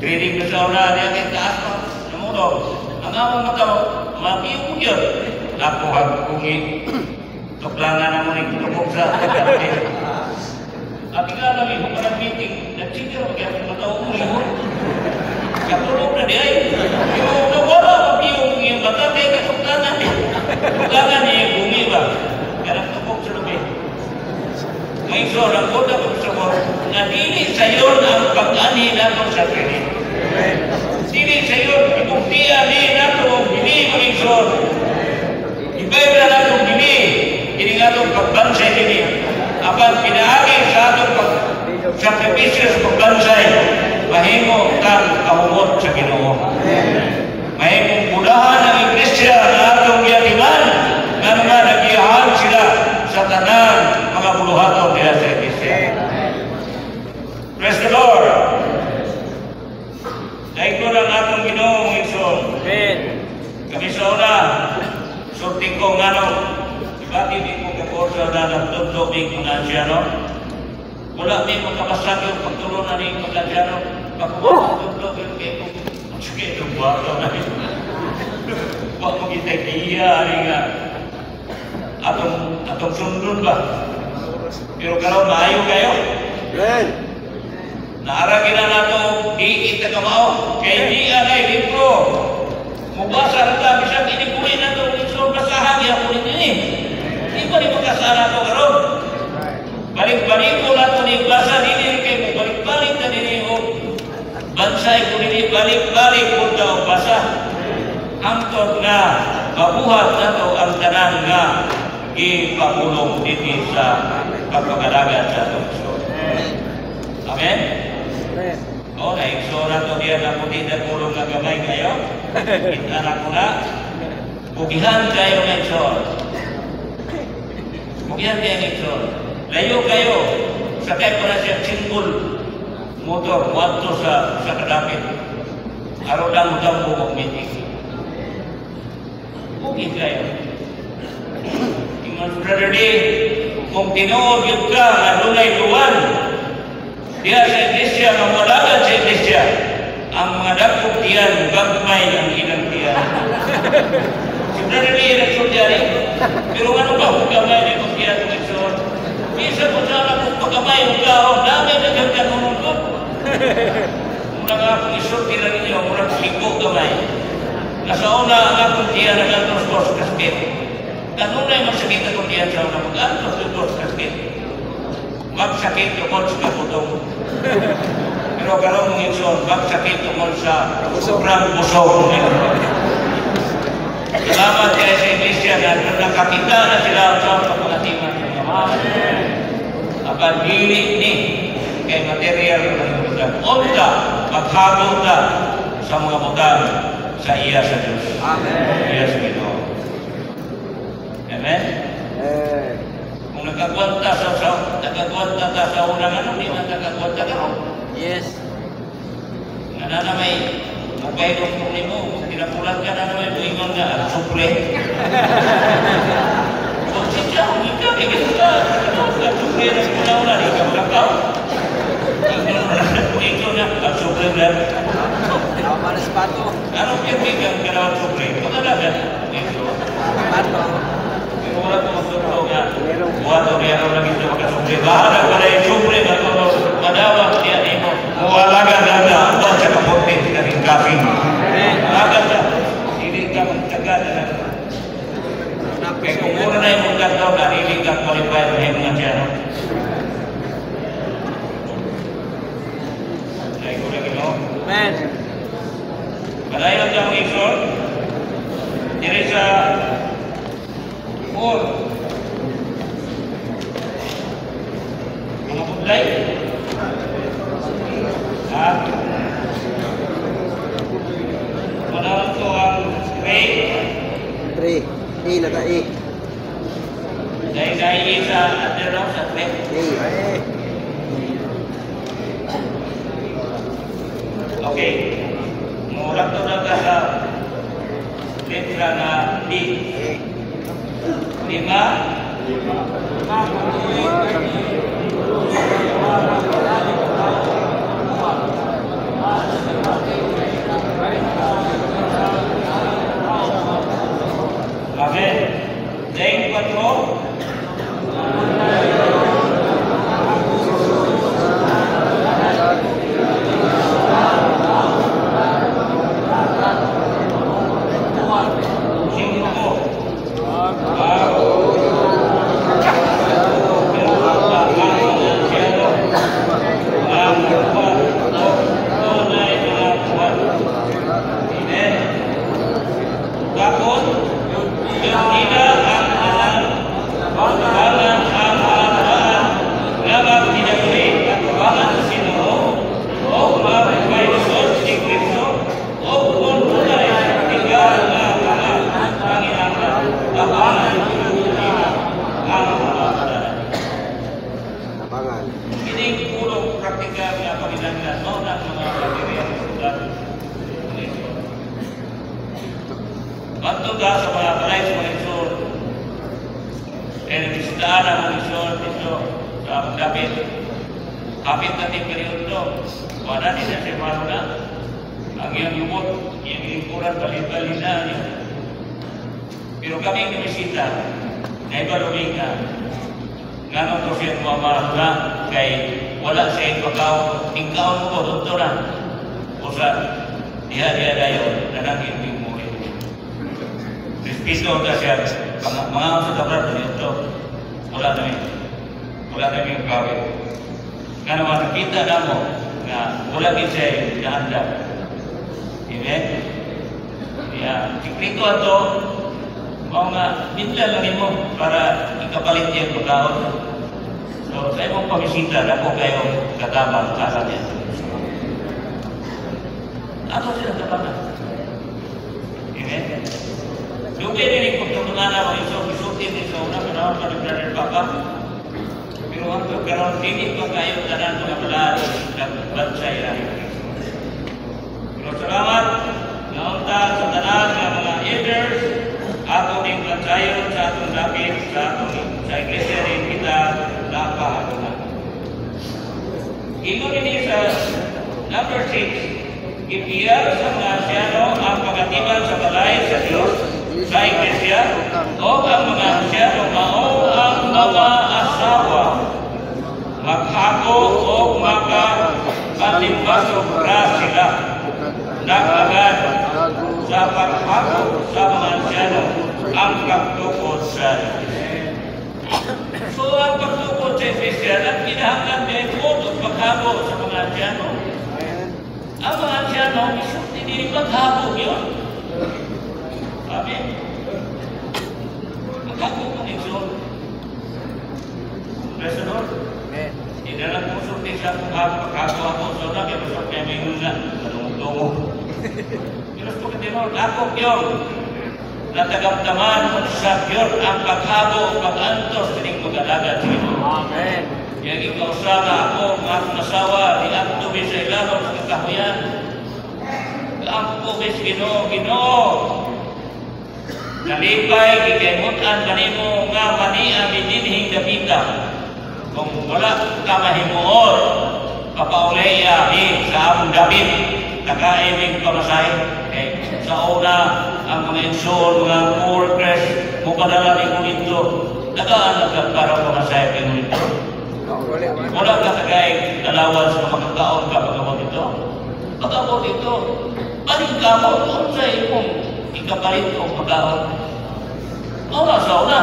Training na seorang, di ang taas mo, namulog. Ang among mataw, mapiyong mo yun. Ako, hagpungi. Tuklangan naman yung tukok sa kapatid. At ika namin, kung parang meeting, nagsigil, kaya matao mo yun. Katulog na di ay. Yung nawala, yung mata, kaya katuklangan eh. Tuklangan niya yung bumi ba? Kaya tukok sa lubi. Ngayon, so, ang koda kong sabot, na dili sayon ang pag-ani natin sa pilit. Dili sayon, ibuktian ni natin ang bini, mga igsoon. Ibay na natin ang bini. Ini nga itong pagbansay din apan pinaagi sa itong sakripisyo sa pagbansay mahimo kang kahumot sa Ginoo. Mahimong bulahan ang iglesia na atong giyatiman na naman nagiyahan sila sa tanan mga buluhaton nila sa iglesia. Praise the Lord! Dahil ko lang atong Ginoo mga igsoon. Kami sa una, sulting ko nga nung Bakit di mo kaporsa na nagtudlo ng Pangasiano? Wala di mo kabasag yung pagtulunan ng Pangasiano. Pagkuha nagtudlo yung kayo. Sige, itong buhato na rin. Huwag mo kita kiya nga. Atong sundun ba? Pero karon maayo kayo. Naaragin na nato, di kita kamao. Kaya di anay libro. Mubasa na tabi siya, kinikuhin na ito. So, basahan niya ko rin ini. Di ba rin magkasara ito karon? Balik-balik ko na ito ni basa din kayo mo. Balik-balik na din o bansay ko din balik-balik ko ito o basa. Angkot na mabuhat na ito ang tanan nga ipagulong din sa pagpagalagan sa ito. Amen? O, naiksora ito diyan na puti na kulong na gamay kayo. Kita na ko na. Bugihan kayo na iksor. Bugihan kayo na iksor. Layo kayo. Sakay pa na siya single motor. Muadto sa kadapit. Araw lang mo daw bukong meeting. Bugin kayo. Tingnan Brother D, kung tinuod yun ka, adunay luwan. Diya sa iglesia, mamulagan sa iglesia. Ang mga dakog diyan, gagmay ang ilang diyan. Brother Lee, nagsudyari. Pero ano ba kung gamay na kung diyan nagsudyari? Isa po sana kung pagamay yung kao, dami na gagyan ng mundo. Muna nga akong isulti na ninyo, muna ligo gamay. Nasa una ang akong diyan nag-antos dos kasket. Kanunay magsakit akong diyan sa una, mag-antos dos kasket. Magsakit tungkol sa kaputong. Pero karon mong igsoon, magsakit tungkol sa sobrang busog. Salamat kayo sa iglesia na nakakita na sila sa pagkakatiman ng Ama. Apan dili ni kay material na ilugan. Unta, maghago ta sa mga butang sa iya sa Diyos. Amen. Iya sa Ginoo. Amen? Kung nagkagwanta ta sa unang ano, di man nagkagwanta ka. Yes. Nga na may mukay doktor ni mo, tinapulat ka na may buingon nga at supre. So, siya, hindi ka, kaya ka, at supre na sila di ka malakaw. Ito na, at supre na. Ako para sa pato. Ano pinagbigang ka na at supre? Pagkalaga, ito. Pato. Pero wala ko magtuturo nga, buwan o niya lang ito makasupre. Bahala ka na yung supre na ito, madawag niya ito. Muwalaga na na, ito sa kaputin na rin kaping. Agad na, hindi ka magtagal na. Kaya kung muna na yung magkataw na, hindi ka qualified na yung mga dyan. Dahil ko lang ino. Amen. Kalayon dyan ang ikson, diri sa 4. Mga budlay. At manalang ko ang Ray. 3. A na ta A. Dahil sa Adelaw sa Ray. A. Okay. Murag to na ka sa letra na D. 5. Amen. Dahil 4. Ini puro praktika nga pagilanggan mo ng mga pagiriyan ng sulat. Matunda sa mga balay sa mga isor. Bistaan ang mga isor dito sa David. Kapit natin periodo. Wala din na siya na. Ang iyong yumot, iyong lingkuran, balik-balik na niya. Pero kami ang numisita, na ibaluming na. Ngayon ko siya mamahula kay wala siya ipakaw, ikaw mo dito na. Usa, diha-diha dayon, nanagin mo ito. Respeto ka siya, mga sa tabrat dito, wala namin yung kawin. Nga naman, nakita na mo na wala din siya nahandap. Amen? Kaya, sikrito ato, mga bintlan lang mo para ikapalit niya ang pagkaon. So, sa imong pamisita, ako kayo katabang kasa niya. Ako sila katabang. Amen? Lugay din yung pagtutungan na mga iso, isutin din sa una, panahon pa nagdarin baka. Pero ang pagkaroon, hindi pa kayo tanan mga balaan ng bansay na. Pero salamat, naunta sa tanan ng mga elders, ato ning bansayon sa atong lapit sa atong sa iglesia rin kita napahalunan. Ingon ini sa number 6, ibiyag sa mga asyano ang pagatiban sa balay sa Diyos sa iglesia o ang mga asyano mao ang mga asawa maghako o makapatimbasubra sila nagagad sa paghako sa mga asyano ang pagtukod sa So, ang pagtukod sa Iglesia at kinahanglan may foto paghako sa mga asyano. Ang mga asyano, isang hindi paghako yun. Amen. Maghako ka nito. Praise the Lord. Di dalam puso din sa paghako ako. So, nakipasok kaya may ulan. Tanong-tungo. Diyos po katinol, ako yun. Natagamdaman sa Diyos ang paghabo, pag-antos, kining mag-alaga. Amen. Yang ikausana ako, ang akong asawa, di akto sa ilalong sa kakahuyan. Kaampo bis Ginoo. Nalipay, kikaimutan kanimo nga mania bidinhing dapita. Kung wala ka mahimuon, papauleya sa among David, nakaiming pamasahe. Sa una, ang mga insol, mga workers, mupadala ni Kunito, nakaan nagkagpara pamasahe kay Kunito. Wala ka tagay alawas na makakaon ka pag-abot ito. Pag-abot ito, paling ka mo, kung sa imong ikapalit o pag-abot. Una sa una.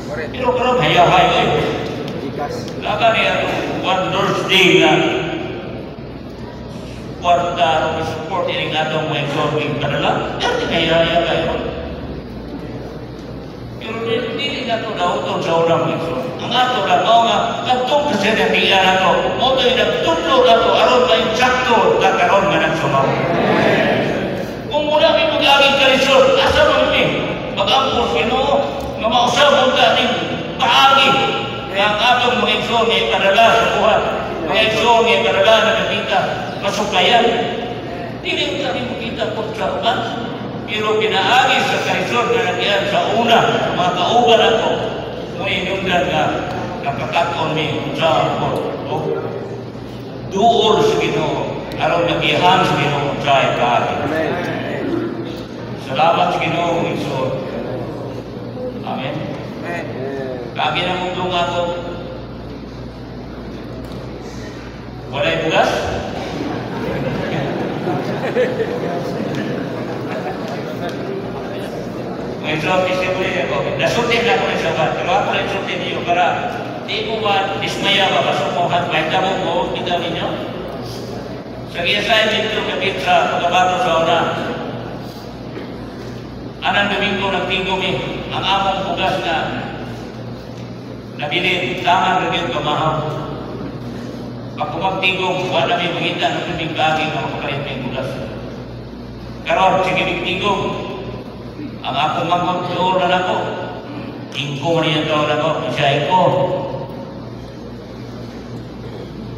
Pero karong hayahay eh. Laka niya itong Wonders Day na kwarta o support ining atong mga exorbiting padala. Kasi hayaya kayo. Pero hindi na ito nauton sa unang exorbiting. Ang ato lang, o nga, katong kasi natiyan na ito. O ito'y nagtutlo na ito, aron na yung sakto, kakaroon nga nagsumaw. Kung muna may mag-aging kalisod, asa mo yun mag-ampos Ginoo, nga mausabot ka ng paagi. Kaya ang atong mga exo may padala sa buhat, mga exo may padala na nakita, masukayan. Hindi ka rin makita po sa ugat. Pero pinaagi sa kalisod na nagyan sa una, mga kauban ako, kung inundan nga, nakakakon ni sa duol sa Ginoo, araw nagihan sa Ginoo sa ikaagi. Salamat sa Ginoo, Iso. Amen. Kagi na mundong ako. Walay bugas? Ngayon sa office ko niya ako. Nasutin na ako ng sabat. Pero ako na nasutin niyo para di mo ba dismaya ba? Pasumuhan. Kahit na mo kita ninyo. Sa giyasayan dito kapit sa pagkabato sa una. Anang Domingo nagtingog ang among bugas na nabilin, tangan rin kamahaw. Pag kumagtingog, wala may magita ng tuming bagay ng makalit ng bugas. Karon, sige nagtingog. Ang akong magmagtuol na ako, ingko niya taon ako, isya ko.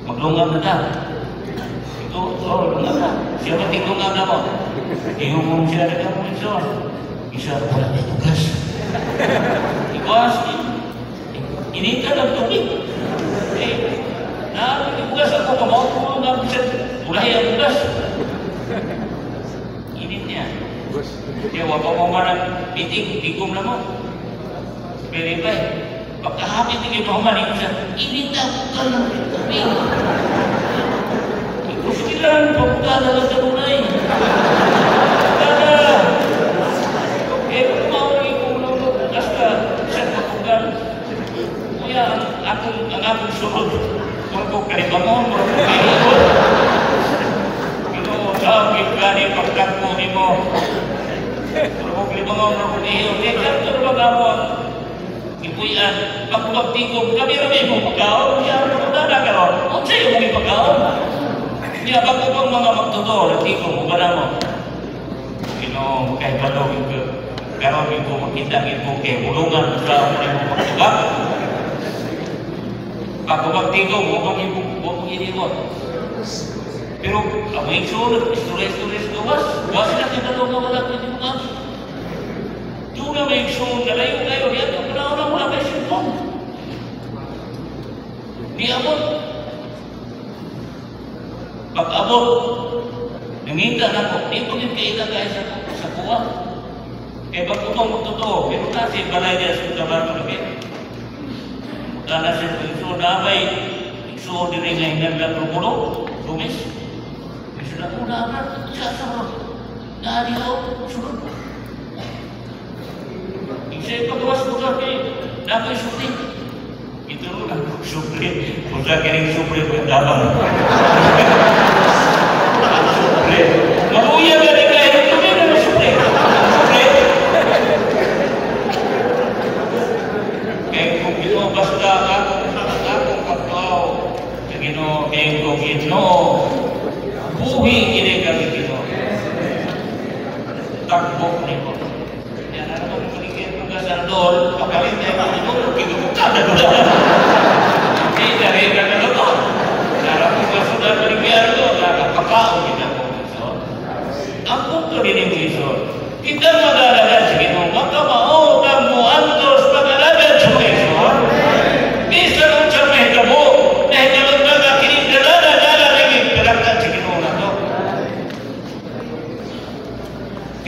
Maglungam na ta. Ito, lungam na. Siya matingungam na mo. Ihumong siya na ka mo iso. Isa wala may tugas. Ikawas, ini ka ng tubig. Tugas ako, kamaupo nga bisa. Ulay ang tugas. Init niya. Kaya wapa mo manang pitik, tigom na mo. Pero ba, pagkahapit hindi mo maning siya, init ka ng tubig. Ikusilan, pagkala lang sa tunay. Ang akong sunod, kung ko kalibangon, kung ko kalibangon, ito, sabi ka ni pagkakmo mo, kung ko kalibangon, kung ko kalibangon, kaya ito ba mo ang ipuyan, pagpagtigong, kami rin mo pagkaon, kaya ito na nagkaroon, kung sa'yo mo ipagkaon, kaya bago pang mga magtutoo, nagtigong mo ba na mo, kino, kahit balogin ko, karoon ko makita ko kay bulungan sa mga magtugak, pag magtingog, huwag mong iniwan. Pero, ang mga isunod, istorya-istorya sa gawas, gawas na kinalong na wala ko yung mga. Doon na may isunod na layo kayo, yan ang panahon na wala kayo sinpon. Di abot. Pag abot, nangita na ko, di ko yung kaita kayo sa kuwa. Eh, pag utong magtotoo, pero kasi balay niya sa kabato na kayo. Karena saya itu damai, itu diri ngayon lang rumulo, tumis. Sudah puna akan jatuh dari surut. Saya pagawas bukan ni, dapat syuting. Itu lah syuting, bukan kering syuting berdalam. Kamu iya dari kain itu ni dah syuting. Basta akong pagkaw sa Ginoo, kaya ko Ginoo, buhi kini kami Ginoo. Takbo ni ko. Yan na naman maligyan ko ka sa doon, pagkalit tayo mga Ginoo, kinukutada ko lang. Hindi na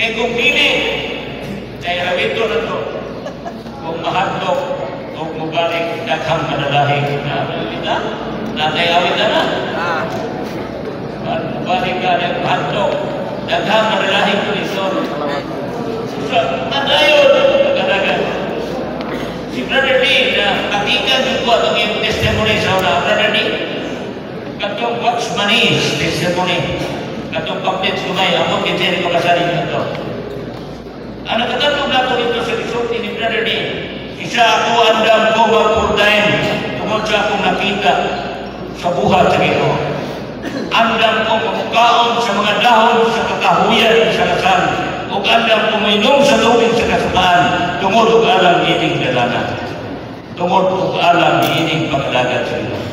Kaya kung dili, kaya rawito na to. Kung mahadlok, kung mubalik, daghang kadalahi. Natay awit na na. Mubalik ka, mahadlok, daghang kadalahi ko ison. So, nadayon, kadagan. Si Brother Lee, na katikan yung ko itong yung testimony sa una. Brother Lee, katong watchmanis testimony. Katong pamphlet sumay, ako kinsirin ko kasarin nito. Ang nakatatong na ko dito sa resort ni Brother Lee, isa ako andam ko mag-full-time tungkol sa akong nakita sa buhat sa Ginoo. Andam ko mamukaon sa mga dahon sa kakahuyan sa kasal. O andam ko mainom sa tubig sa kasukaan tungkol o alam ining dalanan. Tungkol o alam ining paglagat sa Ginoo.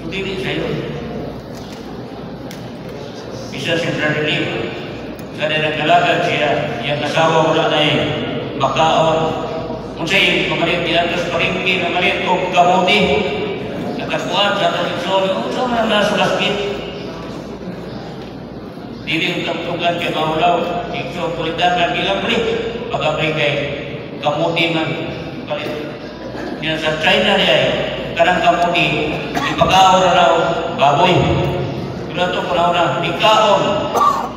So, dili sa iyo. Isa si Brother Lee, kada nagkalagat siya, yung asawa wala na eh, makaon. Kung sa'yo, mamalit niya, tapos paringki, mamalit kong kamuti. Nakakuhan sa tradisyon, saan na nasa laspit? Dili ang tamtugan kay Maulaw, ito kulitan na bilang balik, pagkabalik kay kamuti man, palit. Yan sa China niya eh, karang kamuti, ipag-aon na raw, baboy. Pero ito panahon na, ikaon,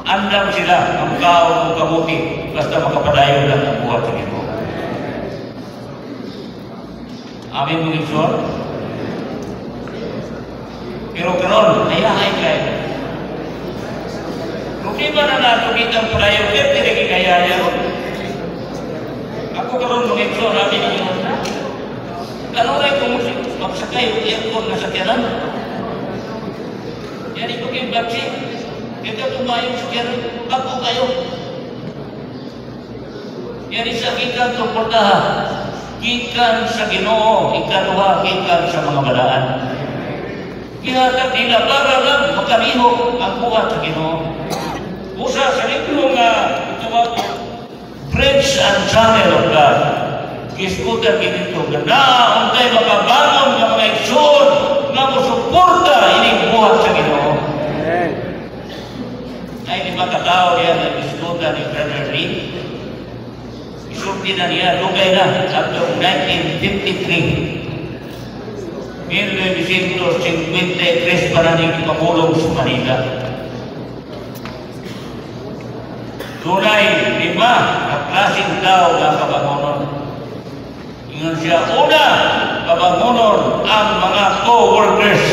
andam sila ang kaon ng kamuti, basta makapadayon lang ang buhat sa Ginoo. Amin mong Lord. Pero karon, ayahay kayo. Kung di ba na natugit ang palayo, hindi lagi kaya yan. Ako karon mong Lord, amin ninyo na. Karon ay kung magsakay, aircon na sakyanan. Yan ito kayo baksi. Ito tumayo sakyanan, bago kayo. Yan isa kita suportahan. Gikan sa Ginoo, ikaduha gikan sa mga balaan. Kaya nila para lang makarihok ang buhat sa Ginoo. Usa sa libro nga tawag Bridge and Channel of God. Kiskutan dito na untay makabangon ng mga igsoon nga musuporta ining buhat sa Ginoo. Ay di makatao yan ang kiskutan ni Brother Lee. Isulti na niya, lugay na, atong 1953. 1953 pa na niyong pamulong sa Manila. Tunay, 5 at klaseng tao na kabangonon. Ingon siya, una, kabangonon ang mga co-workers.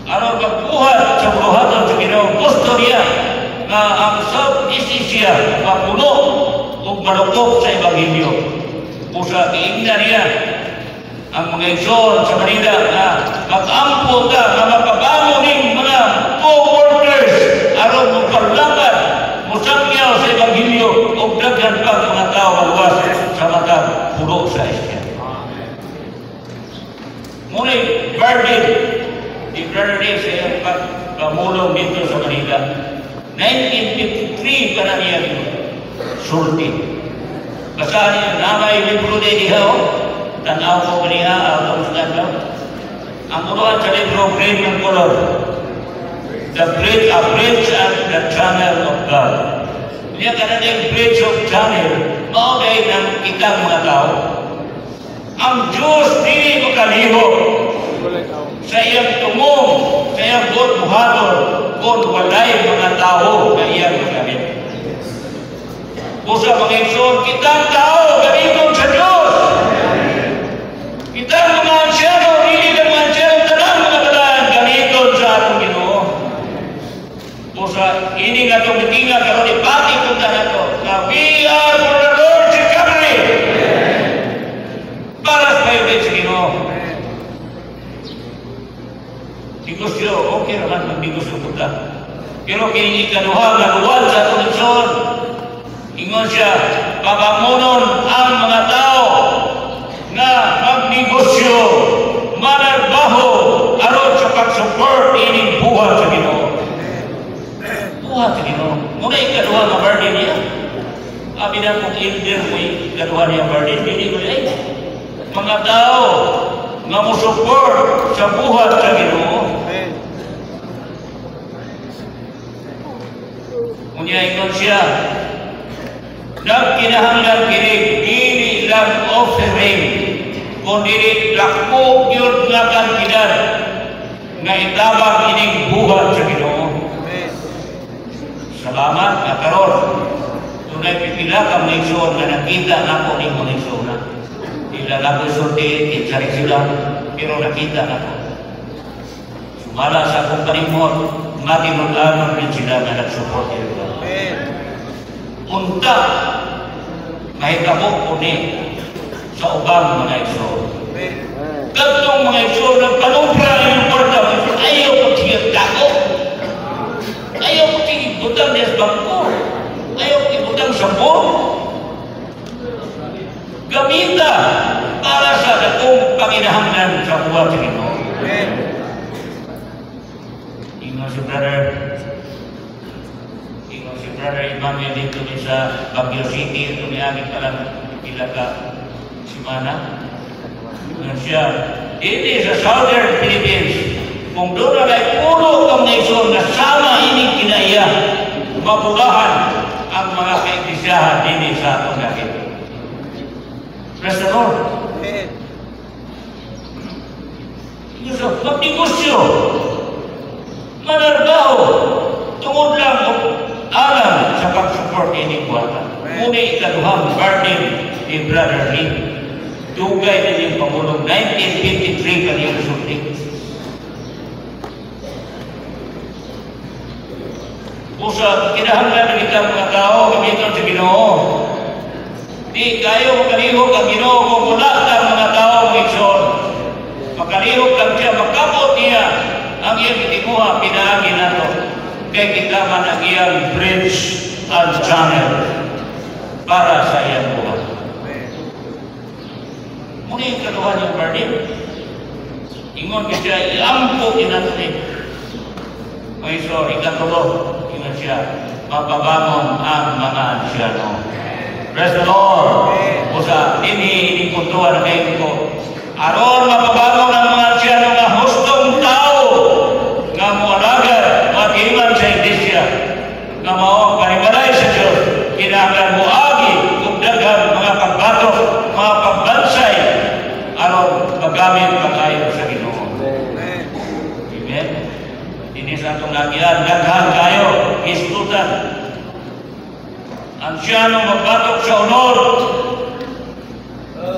Ano magbuhat sa buhatan sa Ginoo, gusto niya na ang Southeast Asia mapuno o malukok sa Ebanghelyo. Usa iingnan niya ang mga igsoon sa Manila na mag-ampo ka na mapabangon ng mga co-workers aron magpalakad, musangyaw sa Ebanghelyo o daghan pa mga tao maluwas sa matang puno sa Asia. Ngunit burden ni Brother Lee sa iyang pagpamulong dito sa Manila. 1953 pa na niya sulti. Basahan niya, namay libro din niya tanaw ko niya ang Muslim. Ang unuan sa libro, Green and Color. The Bridge and the Channel of God. Niya ka na yung Bridge of Channel, maugay ng ikang mga tao. Ang Diyos hindi makalihok sa iyang tumong, sa iyang buhaton, kung walay mga tao na iyang magamit. Busa mga igsoon, kitang tao, gamiton sa Diyos. Kitang mga ansyano, hindi ng mga ansyano, tanang mga bataan, gamiton sa atong Ginoo. Busa, ini nga itong natinga, karoon ipati kong tanan to, na we are for the Lord's recovery. Para sa kayo din sa Ginoo. Bigos sila, okay naman magbigos ng puta. Pero kini ikaduha, naluwal sa atong igsoon. Ingon siya, pabangonon ang mga tao na magnegosyo, manarbaho, aron sa pag-support ining buhat sa Ginoo. Buhat sa Ginoo. Muna ikaduha nga burden niya. Abi na kung ilder mo ikaduha niya burden, hindi mo ay mga tao nga mo support sa buhat sa Ginoo. Unya ingon siya, nagkinahanglan kini dili lang offering, kundi dako gyud nga kantidad nga itabang ining buhat sa Ginoo. Salamat nga karon tunay pipila ka mga igsoon nga nakita nako ning mga igsoon na. Ila lago sulti, insari sila, pero nakita nako. Sumala sa akong panimot, matinod-anon din sila nga nag-support nila. Unta, mahitabo ko ni sa ubang mga igsoon. Katong mga igsoon ng panumpra yung porta, ayaw ko tigil dako. Ayaw ko tigil butang des bangko. Ayaw ko tigil butang sabon. Gamita para sa dakong panginahanglan sa buwan sa Ginoo. Ingon si Brother Emmanuel dito sa Baguio City, ito niagin pa lang pila ka simana. Ingon siya, dito sa Southern Philippines, kung doon ay puro kang naison na sama ining kinaiya, mabugahan ang mga kaiglesiyahan din sa atong lakit. Praise the Lord. Yusuf, magnegosyo, manarbaho, tungod lang alam sa pag-support ini buwatan. Muna ikaduhang burden ni Brother Lee. Dugay na yung Pangulong 1953 kaniyang sulti. Usa, kinahanglan na kita mga tao gamiton sa Ginoo. Di kayo makalihog ang Ginoo kung wala ka mga tao ngikson. Makalihog lang siya, makapot niya ang iyang itimuha, pinaagin nato. Kaya kita man ang iyang bridge and channel para sa iyang buhay. Muna yung kaluhan yung burden. Ingon ka siya, iampo kinatunin. May sorry, ikatulo. Ingon siya, mapabangon ang mga ansyano. Praise the Lord. Usa, ini kuntuan na kayo ko. Aron mapabangon ang mga ansyano nga hustong tao nga mualaga, mag-iwan sa iglesia, nga maong panimalay sa Diyos, kinahanglan mo agi kung daghang mga pagbatok, mga pagbansay, aron magamit pa kayo sa Ginoo. Amen. Ini sa itong nagyan, daghan kayo, istutan. Ansyanong magbatok sa honor.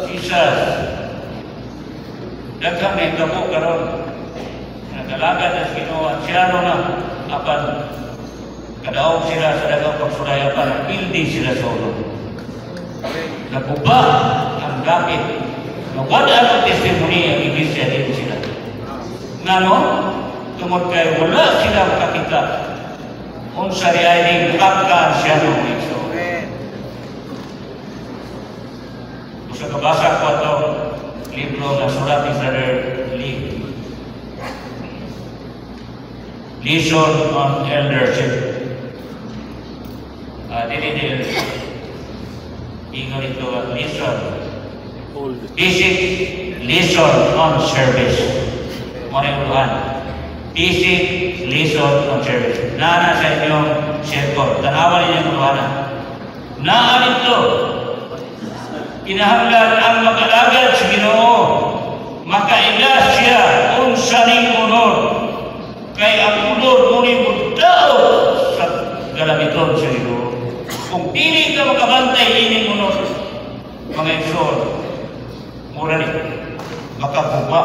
Jesus. Daghan may kamo karon. Nagalaga na sa Ginoo, ansyano na, apan kadaog sila sa dagang pagsulayapan, pildi sila sa ulo. Naguba ang gamit. Nawala ang testimony ang iglesia din sila. Nga no? Tungod kayo, wala sila makakita kung sariyaning pagka-ansyano ng Igso. Sa kabasa ko itong libro na sulat ni Brother Lee. Lesson on Eldership. Ingon ito ang lesson. Basic lesson on service. Muna basic lesson on service. Nana sa inyong cellphone. Tanawan niyo yung kuhanan. Naan ito. Kinahanglan ang mag-alagad sa Ginoo. Makailas siya kung saning unod. Kay ang unod ngunit mudao sa galamiton sa Ginoo. Kung pili ka makabantay ining unod, mga igsoon, mura ni makabuba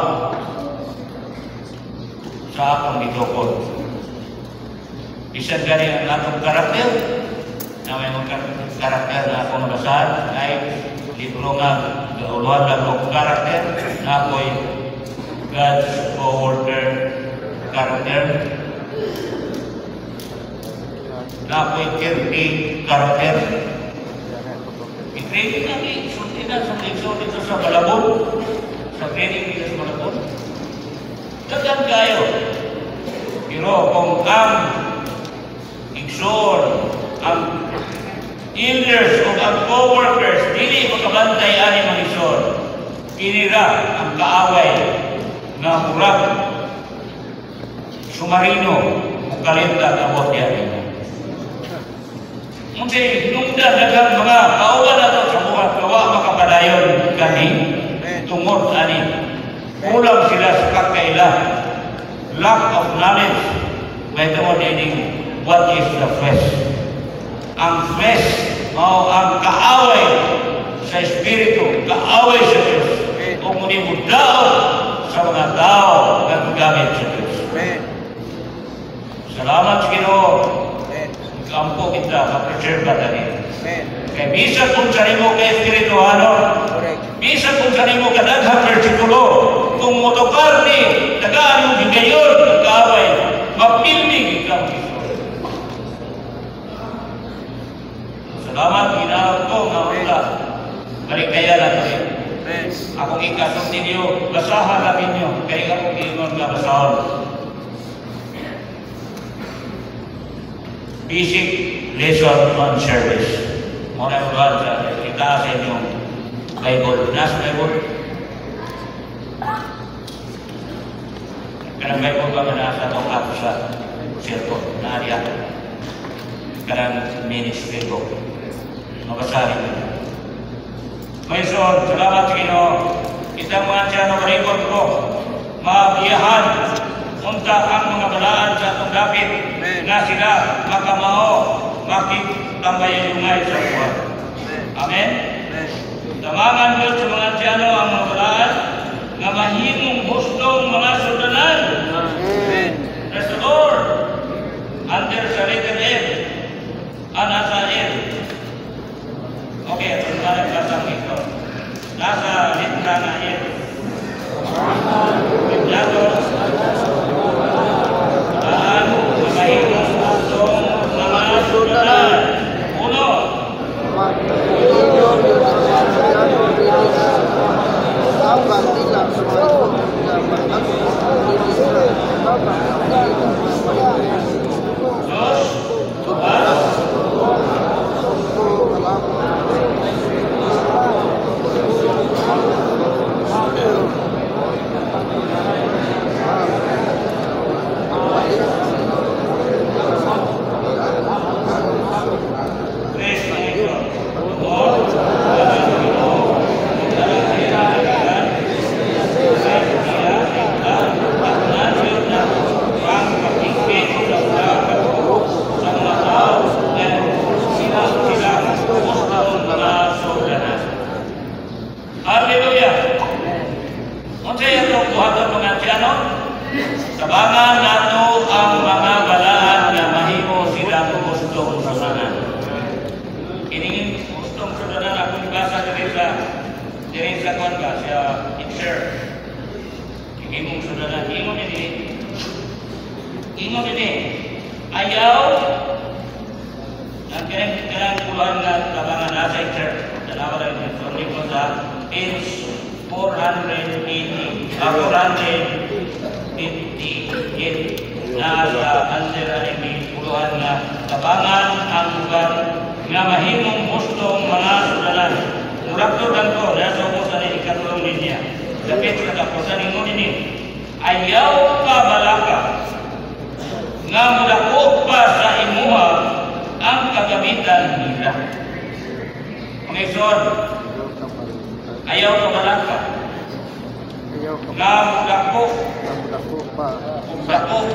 sa akong mitokod. Isang gani ang atong karakter, na may mga karakter na akong nabasahan, ay libro nga gauluhan lang akong karakter, na ako'y God's co-worker karakter, na ako'y kirti karakter. I-training namin, isulti na sa leksyon dito sa Malabon, sa training dito sa Malabon. Dagan kayo. Pero kung ang igsoon, ang elders o ang co-workers, dili makabantay ani mga igsoon, kinira ang kaaway na murag sumarino kung kalinda ang abot yan. Unsay hinungdan daghang mga kauban nato sa buhat kawa makapadayon kani tungod ani kulang sila sa kakaila, lack of knowledge may tungod ini what is the flesh. Ang flesh mao ang kaaway sa espiritu, kaaway sa Diyos o munimudao sa mga tao na gugamit sa Diyos. Salamat sa Ginoo. Kampo kita mapreserba tadi. Kaya bisa kung sa nimo ka espirituano, bisa kung sa nimo ka daghang bersikulo, kung motokar ni tagaan mo gigayon ng kaaway, mapilming ikaw Kristo. Salamat ginawag ko nga wala. Maligaya na ito. Akong ikasong ninyo, basahan namin nyo, kaya akong ingon nga basahon. Basic lesson on service. Muna yung ba sa kita sa inyong Bible. Nasa Bible? Karang Bible ba nasa itong ako sa cellphone na ariya? Karang ministry ko. Mabasahin mo. May son, salamat sa Ginoo. Itang mga siya na record ko, mabiyahan, unta ang mga balaan sa itong dapit na sila makamao, makiktambayayungay sa buwan. Amen? Tamangan Diyos sa mga siyano ang mga balaan na mahimong hustong mga sudanan. Praise the Lord. Under sa letter F, anasa F. Okay, ito na nagkasang ito. Nasa letra na F. Latos, balaan, mahimong hustong mga sudanan. Uno. Tabangan nato ang mga balaan na mahimo silang gustong sudanan. Kining gustong sudanan ako nibasa diri sa kwan ba sa insert. Himong sudanan, himong ini. Ayaw ang karang puluhan na tabangan nasa insert. Dalawa rin yung sundi ko sa page 480. 458 nasa under anime puluhan na tabangan ang lugar nga mahimong gustong mga sudanan. Murakto danto nasa umusan ni ikatulong niya. Dapit sa kapusan ninyo nini. Ayaw ka balaka nga mulakot pa sa imuha ang kagamitan nila. Mga isod, ayaw ka balaka nga mulakot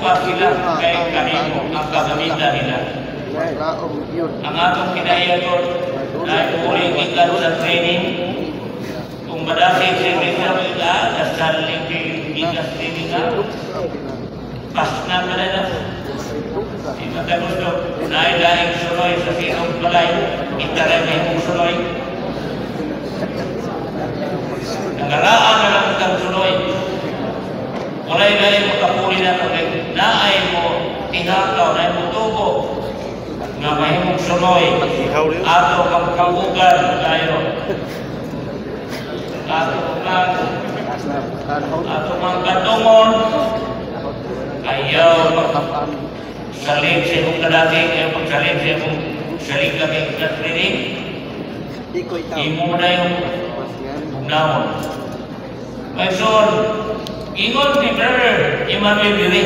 pa sila kay kanino ang kagamitan nila. Ang atong kinayagot na uling ikan sa training kung badasi sa nila dasal lingking ikas training na pas na pala na imata gusto naidahing sunoy sa sinong palay itaremay mong sunoy nangaraan na lang itang sunoy walay dahil makapuli na ito naay mo tinakaw na mo tubo nga mahimong sunoy ato kang kabugan tayo ato mang katungon ayaw saling sa imong kadating ayaw pagsaling sa imong saling kami katrining imo na yung bugnaon may son ingon ni Brother Emmanuel diri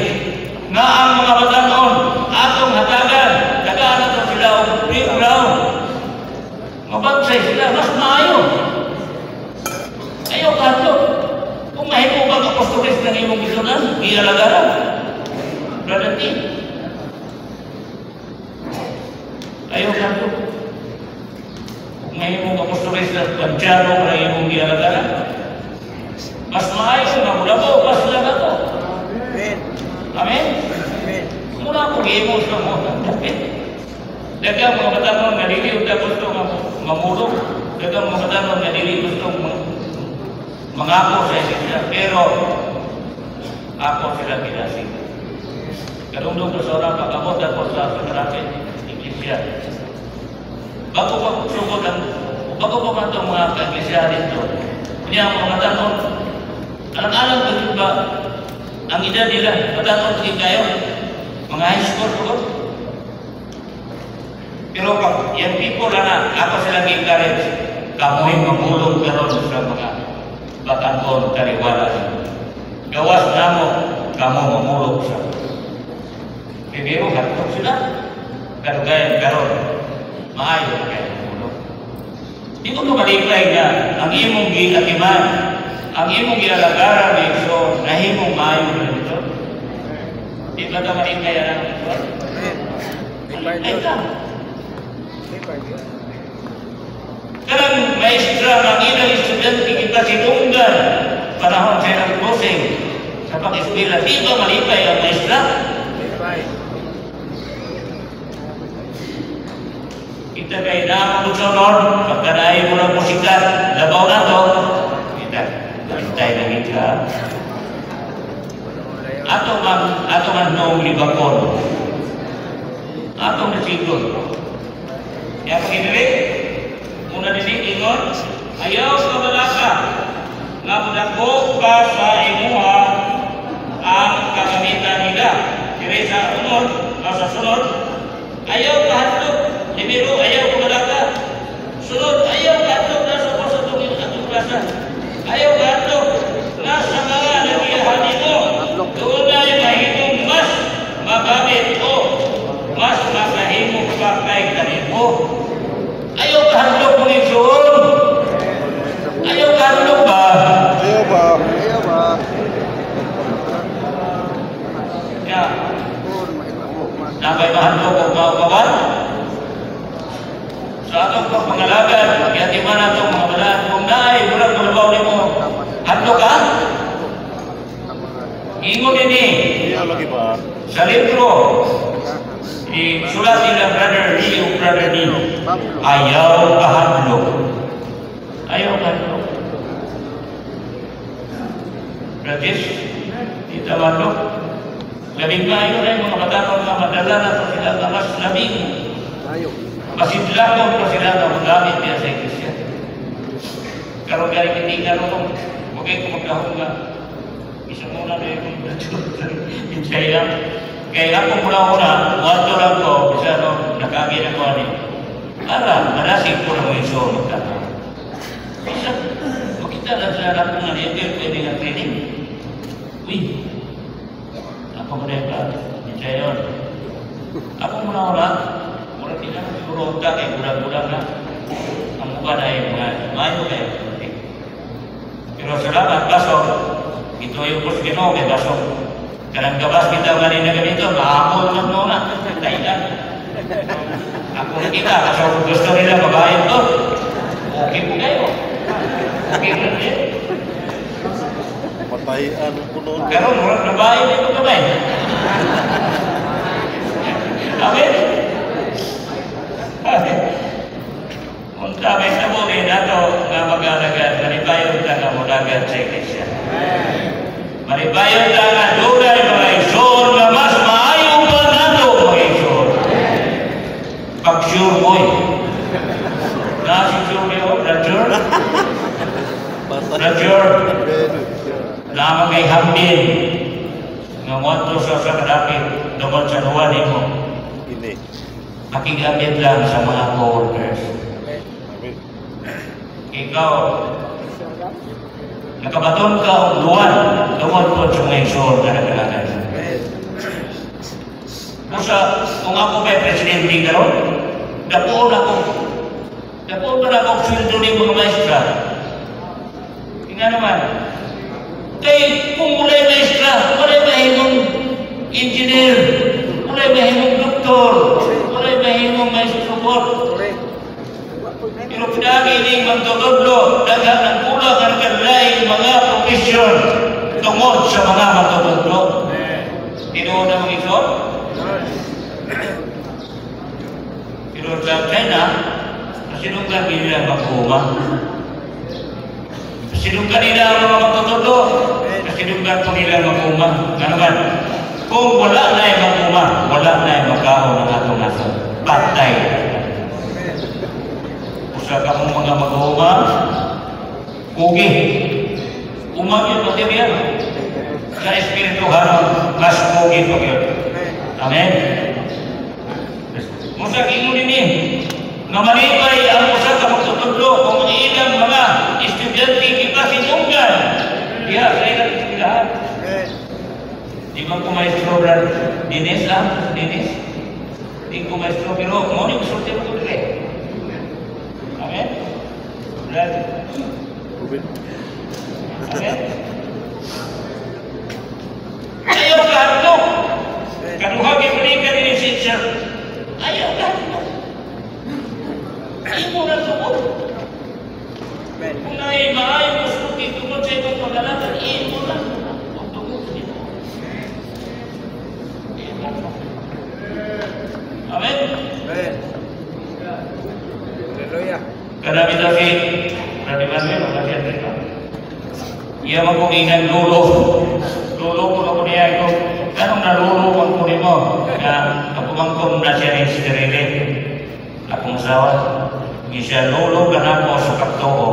nga ang mga batanon atong hatagan tagaan nato sila og free ground Kristiyano para imong gialagaran. Mas maayo nga mula mo, mas laga ko. Amen. Amen? Amen. Mula ko gimo sa mo. Dagang mga katanong nga dili uta gusto nga mamulog. Dagang mga katanong nga dili gusto mangako sa Iglesia. Pero ako sila kinasing. Kadungdong ko sa orang pag-abot ako sa Sagrada Iglesia. Bago pa sugod ang bago pa man itong mga ka-iglesia dito. Hindi ang mga tanong. Alang-alang ko ba ang edad nila? Matanong din kayo. Mga high school po. Pero pag yung people na ako silang encourage, kamoy mamulong karon sa mga batanon kariwala. Gawas na mo, kamo mamulong sa. Pero hatog sila. Karugayan karon. Maayo na kayo mamulong. Di ko malipay na ang imong giakiman, ang imong gialagaran ng iso, nahimong maayo na ito. Di ba ito malipay ang iso? Ay ka. Karang maestra ng ilang estudyante kita sinunggan panahon sa ilang closing sa pag-eskwela. Di ba malipay ang maestra? Kita kay naman sa Lord, pagkanaay mo ng musikat, labaw na to. Kita, tayo na kita. Ato man noong libakon. Atong nasigod. Kaya pag-ibig, muna din ingon, ayaw ka malaka, nga mudako ka sa imuha ang kagamitan nila. Kaya sa sunod, ayaw ka handog. Nimero, ayaw ko malaka. Sunod, ayaw ka handog. Nasa ko sa itong klasa. Ayaw ka handog. Nasa mga nagiyahan mo. Doon na yung mahitong mas magamit o mas masahimong pa kay kanimo. Ayaw ka handog kung isuon. Ayaw ka handog ba? Ayaw ba? Ayaw ba? Ya. Nabay mahandog o kawan? Sa atong pangalagan, kaya man atong mga balaan, kung naay, murag malabaw ni mo, handog ka? Ingon din Ayaw lagi ba? sa libro, sulat nila Brother Leo, Brother Nino, ayaw ka handog. Ayaw ka handog. Brother, kita handog. Labing kayo na yung mga katanong na madala na ito sila na mas labing. Ayaw. Masidlakon pa sila na magamit niya sa Iglesia. Karoon galing hindi ka nung huwag kayo kumagkahong nga. Isa muna na yung pinsay lang. Kaya ako mula-una, wato lang ko, bisa nung nakagin ako ani. Ara, manasig ko na mo yung show magkakaroon. Bisa, makita lang sa anak ko nga niya, pwede nga training. Uy, ako mo na yung pinsay yun. Ako mula-una, mula tidak siguro utak ay bulan-bulan na ang mukha na yung mga mayo kayo. Pero salamat, kaso ito yung Ginoo kay kaso kanang gabas kita ganin na ganito, mahamol lang muna. Tailan. Ako nakita, kaso gusto nila mabayad to. Okay po kayo. Okay po kayo. Patayan po noon. Pero murag nabayad ito kamay. Amen. Unta may sabuli na ito nga mag-alagan, maribayon ka nga mulagan sa Iglesia. Maribayon ka nga dugay mga isor na mas maayo pa na ito mga isor. Pag-sure mo'y. Nasi-sure mo, Roger? Roger? Lamang kay Hamdin. Nga monto sa kadapit, doon sa luwan mo. Ini. Makigamit lang sa mga co-workers. Amin. Ikaw, nakabaton ka o luwan, luwan po sa mga isor na nagalagan. Kung ako kay Presidente karon, dapoon ako. Dapoon pa na ako sweldo ni mga maestra. Tingnan naman. Kay kung mulay maestra, mulay mahimong engineer, mulay mahimong doktor, mulay mahimong maestro board. Pero pinagi ini magtutudlo, daghang ang kulang ang kanlaing mga profesyon tungod sa mga magtutudlo. Tinuod ang mga ito. Pero sa China, sinunggan nila mag-uuma. Sinunggan nila ang mga magtutudlo, sinunggan po nila mag-uuma. Nga naman, kung wala na yung mag-uuma, wala na yung magkaon ng atong nasa. Patay. Usa ka mong mga mag-uuma, ugi. Umag yun, material. Sa espirituhan, mas ugi po yun. Amen. Musa kingo nini, nga malipay ang usa ka magtutudlo kung ang ilang mga estudyante kita sinunggan. Diya, sa ilang eskwelahan. Di man ko maestro, Brad Dennis, Dennis. Di ko maestro, pero mo ni gusto ko dire. Amen? Brad. Amen? Ayaw ka ito. Kanuhagi mo rin ka rin siya. Ayaw ka ito. Ayaw mo na sumot. Kung na'y maayong gusto tungkol sa ibang pag-alatan, ayaw mo na. Amen? Amen. Hallelujah. Karami lagi, karami lagi Amerika. Iya magkumingan lulo. Lulo ko na ko niya ito. Anong nalulo ang kunin mo? Na kapumangkom na siya rin si Tirele. Akong sawa. Hindi siya lulo ka na ko sa kaptoo.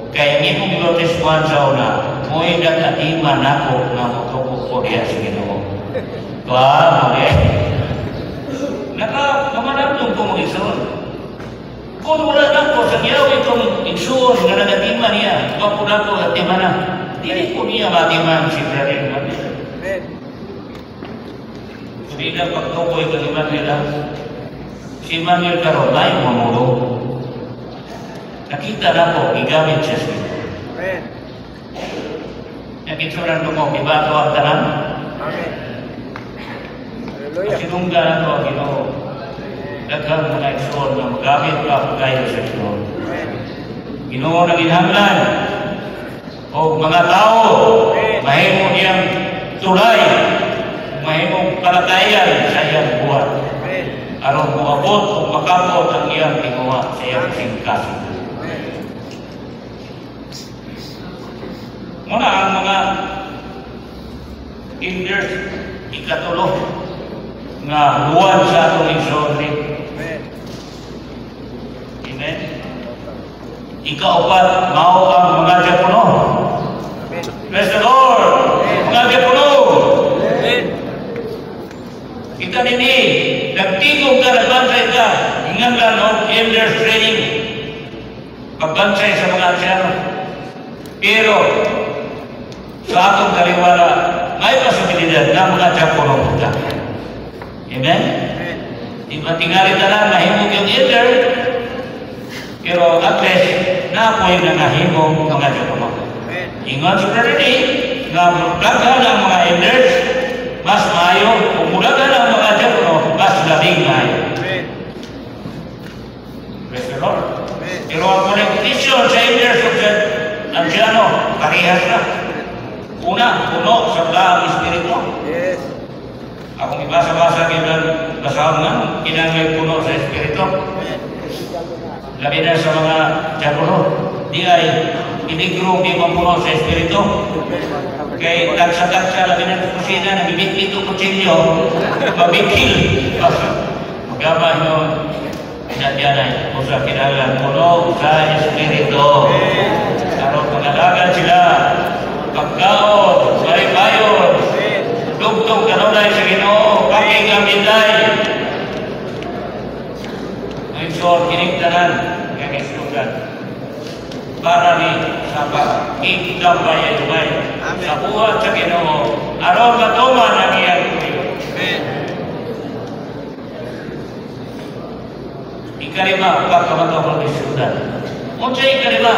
Kaya hindi mong ilotiswan sa una. Mo'y nagatiman ako na mutuko ko niya sa Ginoo. Wow, nakamanatong ko mga ison. Kung wala na ko sa giyaw itong igsuon nga nagatiman niya, wapula ko at timan na. Dili ko niya matiman si Brother Manuel. Hindi na pagtukoy ka ni Manuel. Si Manuel karon ay mamulo. Nakita na ko, igamit siya siya. Nakitsuran ko mo, iba ito ang tanan. Sinungga na ito ang Ginoo. Daghang mga igsoon na magamit pa kayo sa Ginoo. Ginoo na ginhanglan o mga tao mahimo niyang tulay, mahimong palatayan sa iyang buwan. Aron kumabot o makabot ang iyang ginawa sa iyang singkasin. Muna ang mga elders ikatulo nga buwan sa atong igsoon. Amen. Ikaupat, mao ang mga Japono. Praise the Lord. Mga Japono. Kita nini, nagtigong ka, nagbansay ka. Ingat ka, no? Elders training. Pagbansay sa mga asyano. Pero, sa atong kaliwala, may posibilidad na mga Japono punta. Amen? Di ba tingali tanan, mahimog yung elder. Pero at least, na po yung nangahimog mga Japono. Ingat sa rin nga mulagan ang mga elders, mas maayo. Kung mulagan ang mga Japono, mas labing maayo. Praise the Lord. Pero ang connection sa elders of the anciano, parehas na. Una, puno sa ang espiritu. Yes. Akong ibasa-basa kailan basahon nga, kinangay puno sa espiritu. Labi na sa mga Japono, di ay inigro di mapuno sa espiritu. Kay taksa-taksa labi na sa kusina, nabibit ito kutsilyo, mabikil. Magama nyo, pinadyanay, kung sa kinalang puno sa espiritu. Karoon pangalagan sila, pagkaon, maripayon, dugtong kanunay sa Ginoo, pakingamiday. Ngayon so, kinigtanan, kagisugan. Para ni sa pag-ikdam bayan-bay. Sa buhat sa Ginoo, aron matuman ang iyang tuyo. Ikarima, pagkamatong ng isudan. Unsa ikarima?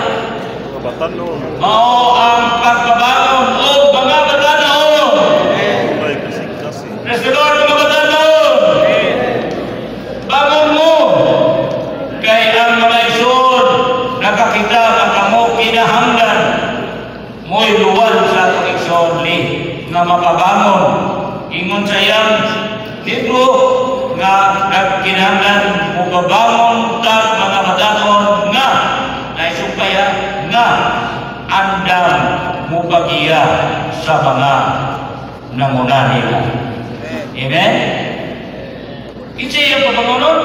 Batanon. Mao ang pagbabangon o mga batanon. May kasing-kasing. Praise the Lord, mga batanon. Bangon mo. Kay ang mga ison nagkinahanglan mugabangon tag mga batanon nga naisukaya nga andam mubagiya sa mga nanguna nila. Amen? Kinsa yung papangunon?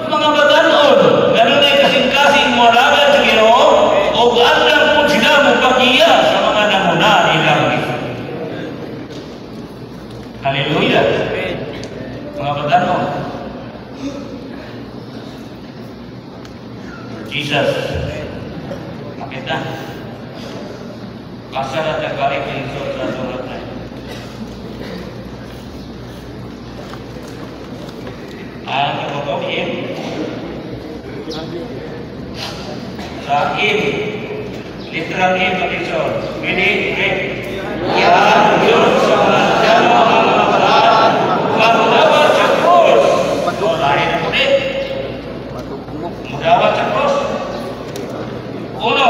Mga batanon ganun ay kasing-kasing moragan sa Ginoo o andam po sila mubagiya sa mga nanguna nila. Hallelujah. Mga batanon, Jesus, makita pasal at nagkalik ng Isos sa surat na ang kapatong im sa im literal im ang Isos ready yan Diyos sa mga damo ang mga balaan magdawat sa krus o lahin na muli magdawat sa krus uno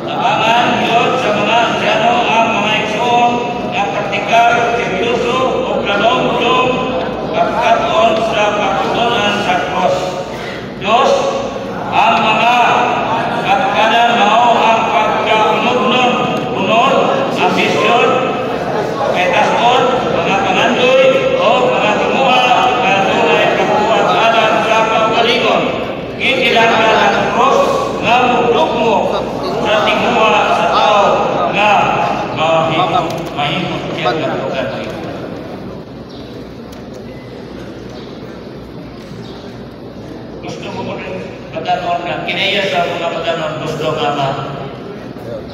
tabangan Diyos sa mga asyano ang mga igsoon ang praktikal, seryoso o planong-plong pagkatoon sa pagtutunan sa krus. Diyos, ang mga katkanan mao ang pagkaunod-unod, ambisyon, petason, mga pangandoy o mga timuha na tunay kapuwat-anan sa kaugalingon. Kinilanggan ang krus nga muglok mo sa timuha sa tao nga mahimot siya ng lugar mo. Gusto mo rin patanon nga kinaya sa mga patanon gusto nga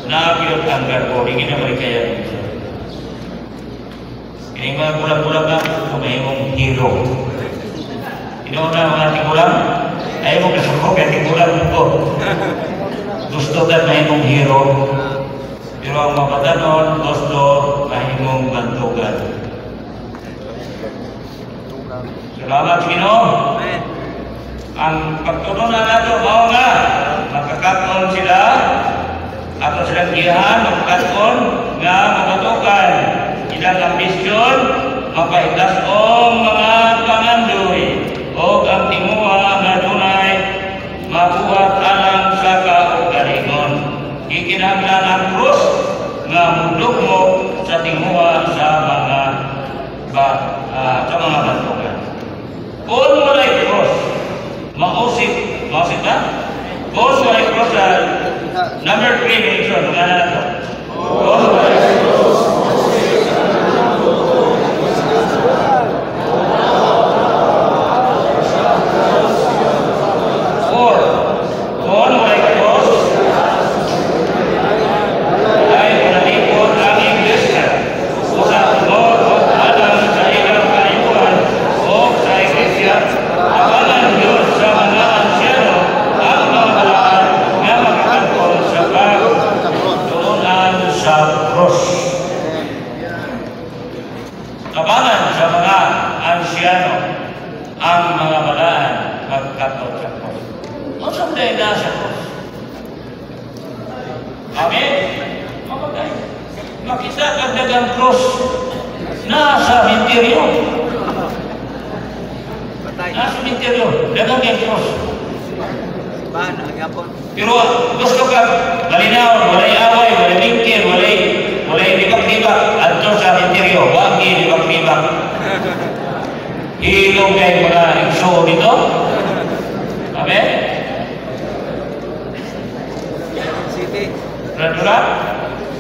naabiyot ang garbo hindi na may kaya kini mga kulang-kulang nga kumahimong hero inauna mga tigulang ayaw mo kasabog at tigulang ko gusto ka mahimong hero pero ang mga patanon gusto mahimong bantugan. Salamat Ginoo. Ang pagtutunan nato mao nga makakaton sila ato silang gihan makakaton nga mabatukan ilang ambisyon mapaitas-ong mga pangandoy o ang timuha nga dunay mabuhat alang sa kaugalingon. Ikinahanglan ang krus nga mudugmo sa timuha sa mga bantukan. Kung walay krus mausip ba? Kung walay krus number 3 minutes mga nato. Kung walay krus tabangan sa mga ansyano ang mga balaan magkatot sa krus. Masang dahil na sa krus. Amen? Mapagay. Makita ang dagang krus nasa minteryo. Nasa minteryo. Dagang yung krus. Pero gusto ka malinaw, walay away, walay lingkir, walay libak-libak ato sa interior, wag libak-libak. Ilong kay mga igso dito. Amen? City. Radura?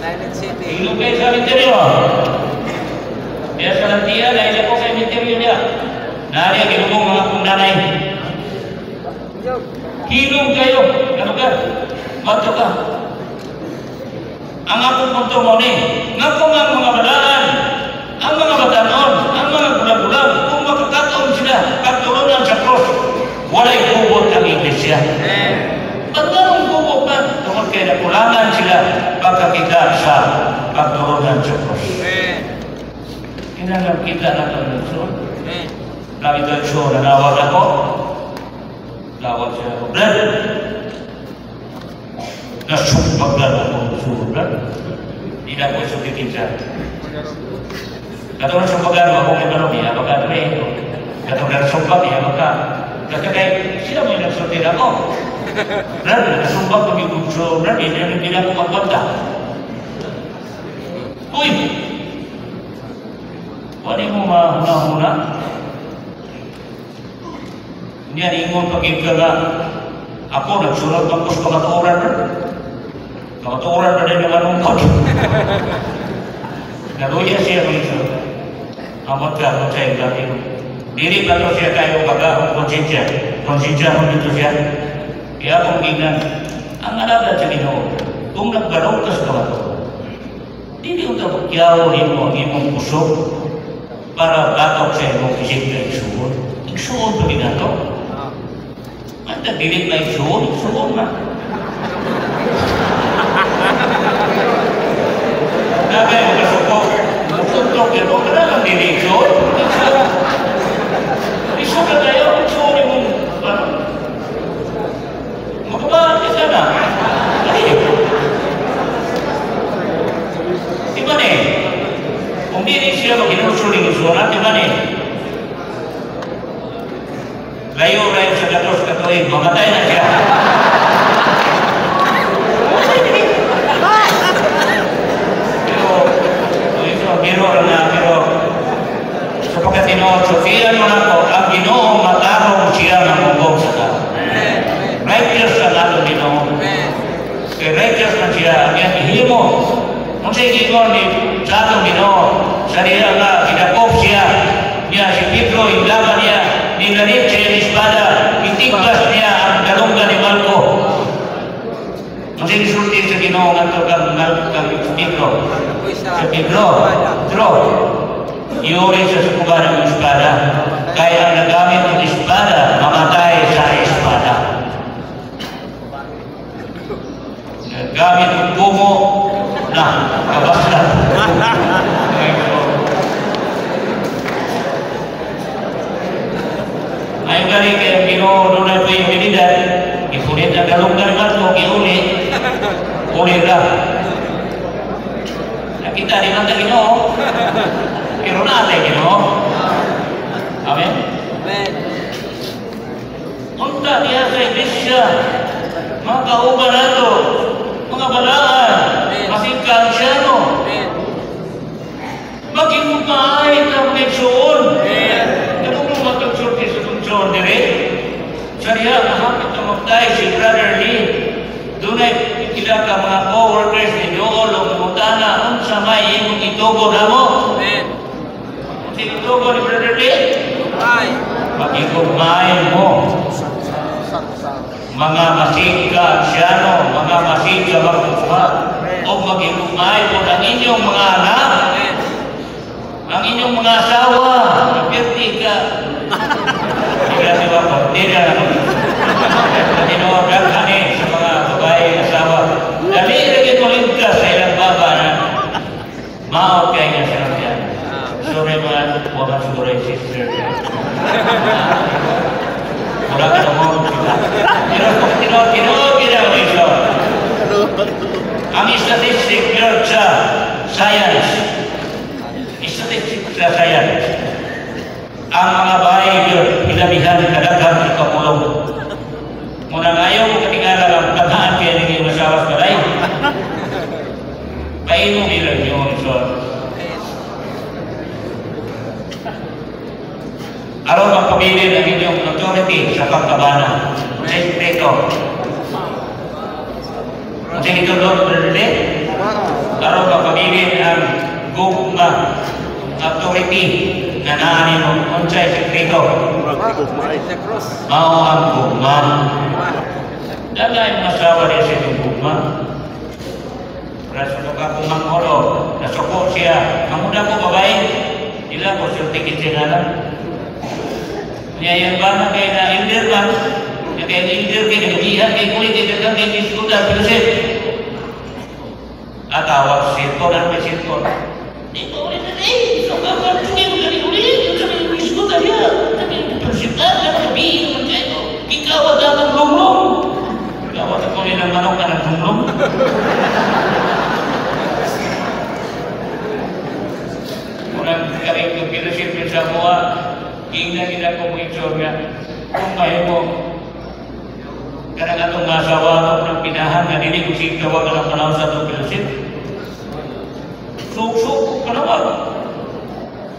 Silent City. Ilong kay sa interior. Kaya sa lantiya, dahil po sa interior niya. Nari ang ilong mga kundanay. Hilong kayo, ano ka? Mato ka. Ang akong punto mo ni, nga kung ang mga balaan, ang mga batanon, ang mga gulag-gulag, kung makakataon sila, pagturunan sa krus, walay kubot ang iglesia. Pagtanong kubot na, tungkol kayo nakulangan sila, pagkakita sa pagturunan sa krus. Kailangan kita na ito ng sunod. Lagi ito yung nanawag ako, lawag siya ako, blood. Nasumpaglan ako ng sulat. Hindi na ako sulitin siya. Katulad sa pagano, ako may tanong niya, pagkano rin ito. Katong nagsumbak niya, maka kaya sila may nagsultir ako. Ran, nagsumbak kami kung so, ran, hindi ako magwanda. Uy! Wala mo mahuna-huna? Niyan, ingon pag-ibig ka ako, nagsulat ng kus kamaturan na. Kamaturan na din yung anungkot. Naluya siya ng isa. Amot ka, kung sa'yo dati. Diri pa to siya kayo baga konsensya. Konsensya mo dito siya. Kaya kung ginan, ang alaga sa Ginoo, kung nagbalongkas ka ba ito, hindi ko kapagyaw mo ang imong puso para batok sa imong isip na isuon. Isuon pa din ito. At nagdilit na isuon, isuon na. Nagay mo kasuko, magsuntok yan o, kada lang dilit isuon. Isuon ka tayo, isuon yung magkabahit ka na. Di ba ne? Kung di siya mag-inusuling isuon, di ba ne? Layo-layo sa gatos katuig, mamatay na siya. Pero sa pagkatinood, Sofia mo na po, ang Ginoo matarong siya ng mungkong sa tao. Righteous na lalo Ginoo. Kaya righteous na siya, ang yan ihimo. Kung sa ikingon ni sa atong Ginoo, sa niya nga, kinakop siya, niya si Pedro, yung laban niya, nilalit siya yung espada, itiglas niya ang galungga ni Malco. Kung sa isulti sa Ginoo, nga ito kang Pedro. Sa Pedro, iuri sa sukugan ng espada. Kaya ang nagamit ng espada, mamatay sa espada. Nagamit ng kumo, na, kabaslan. Ngayon galing kaya Ginoo, doon na ito yung binidad, ipunit ang galunggan mo, iuli, uli lang. Nakita rin ang Ginoo, pero natin Ginoo. Amen? Amen. Unta niya sa iglesia, mga kauban na ito, mga balaan, masingkang siya, no? Maging mukhaay ka mga igsoon. Ganun mo matagsulti sa tungsoon dire. Sariya, mahapit na magtay si Brother Lee. Doon ay ikila ka mga co-workers ni Joel o Mutana, unsa may imong itugo na mo. Kung itugo ni Brother Lee, magigugmain mo. Mga masika asyano, mga masika magkuha, o magigugmain mo ang inyong mga anak, ang inyong mga asawa, nagpirti ka. Hindi na siya po, hindi na naman. Tinuwagan ka sa mga babae asawa. Dali, lagi mo ligtas sa ilang baba na maot kayo nga siya niya. Sorry man, huwag ang siguro yung sister. Wala ka naman sila. Pero kung tinuwag mo ito, ang statistic yun sa science, sa science. Ang mga bahay yun, ilamihan, kadaghan, ikapulong. Muna ngayon, kung katingala lang, kadhaan kaya naging masawas ka rin. Painong ilan yun, so. Araw ang pamilya ng inyong authority sa pagkabana. Ito. Kung ito doon, berli, araw ang pamilya ang gugma authority na naanin mo unsay sekreto. Mao ang gugma. Dagay masawa niya sa itong gugma. Rasa ka kumangkolo, nasuko siya. Mamuda ko babae, ila ko sultikin siya nga lang. Kaya yan ba na kaya na elder ba? Kaya elder kaya nagbihan kaya kulit kaya kaya kaya diskuta pilusin. At tawag sirko na may sirko. Di ko ulit na eh. So ka ba tingin mo gani ulit? Kami diskuta niya. Kami persitan na sabihin mo kayo. Ikaw ang datang lumlong. Ikaw ang kulit ng manok ka ng lumlong. Unang karing pilusin sa mga ingnan kung kayo mo karang atong masawa ng pinahan na dili ko siya tawagan ang panahon sa itong pilusin. Suk-suk, kanawag.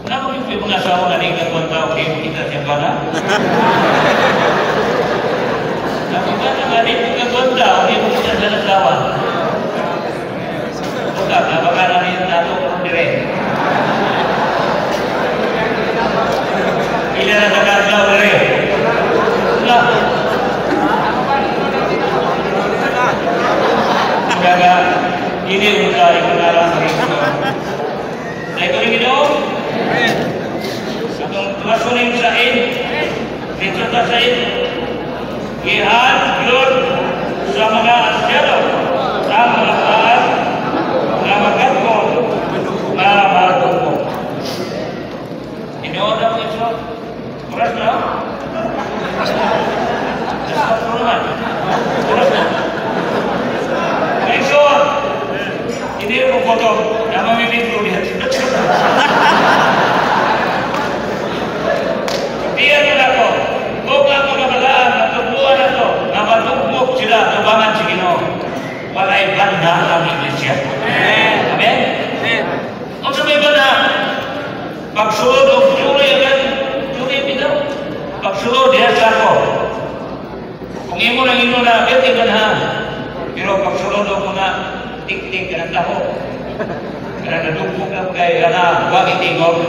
Naman yung mga asawa na rin ang tao, kayo kita siya pa na. Naman ba na nga rin ang tao, hindi mo kita siya nasawa. Buka, nabaka na rin nato kung dire. Ila na nagagaw dire. Wala. Kaya, ini udah yang mengarah itu. Saya kau ini dong. Atau tuasunin sain, dicerita sain. Ihan, glor, sama asjaro, sama lapan, nama katmo, nama baratumo. Ini orang itu, kurang tak? Jasad kurang, kurang tak? Ekor, ini potong, nama mimpi dulu lihat. Dia tidak kok, bukan kebetulan atau bukan atau nama tumpuk sila tubangan sigino, walay banda ang Indonesia. Amen. Kung sabi ba na pagsulod o juri kan, juri bitaw, pagsulod diha sa ko. Kung imo lang ino na beti ba na? Pero pagsulod ko na tik-tik ka ng taho. Kaya nadugpog na kay na wag itingog.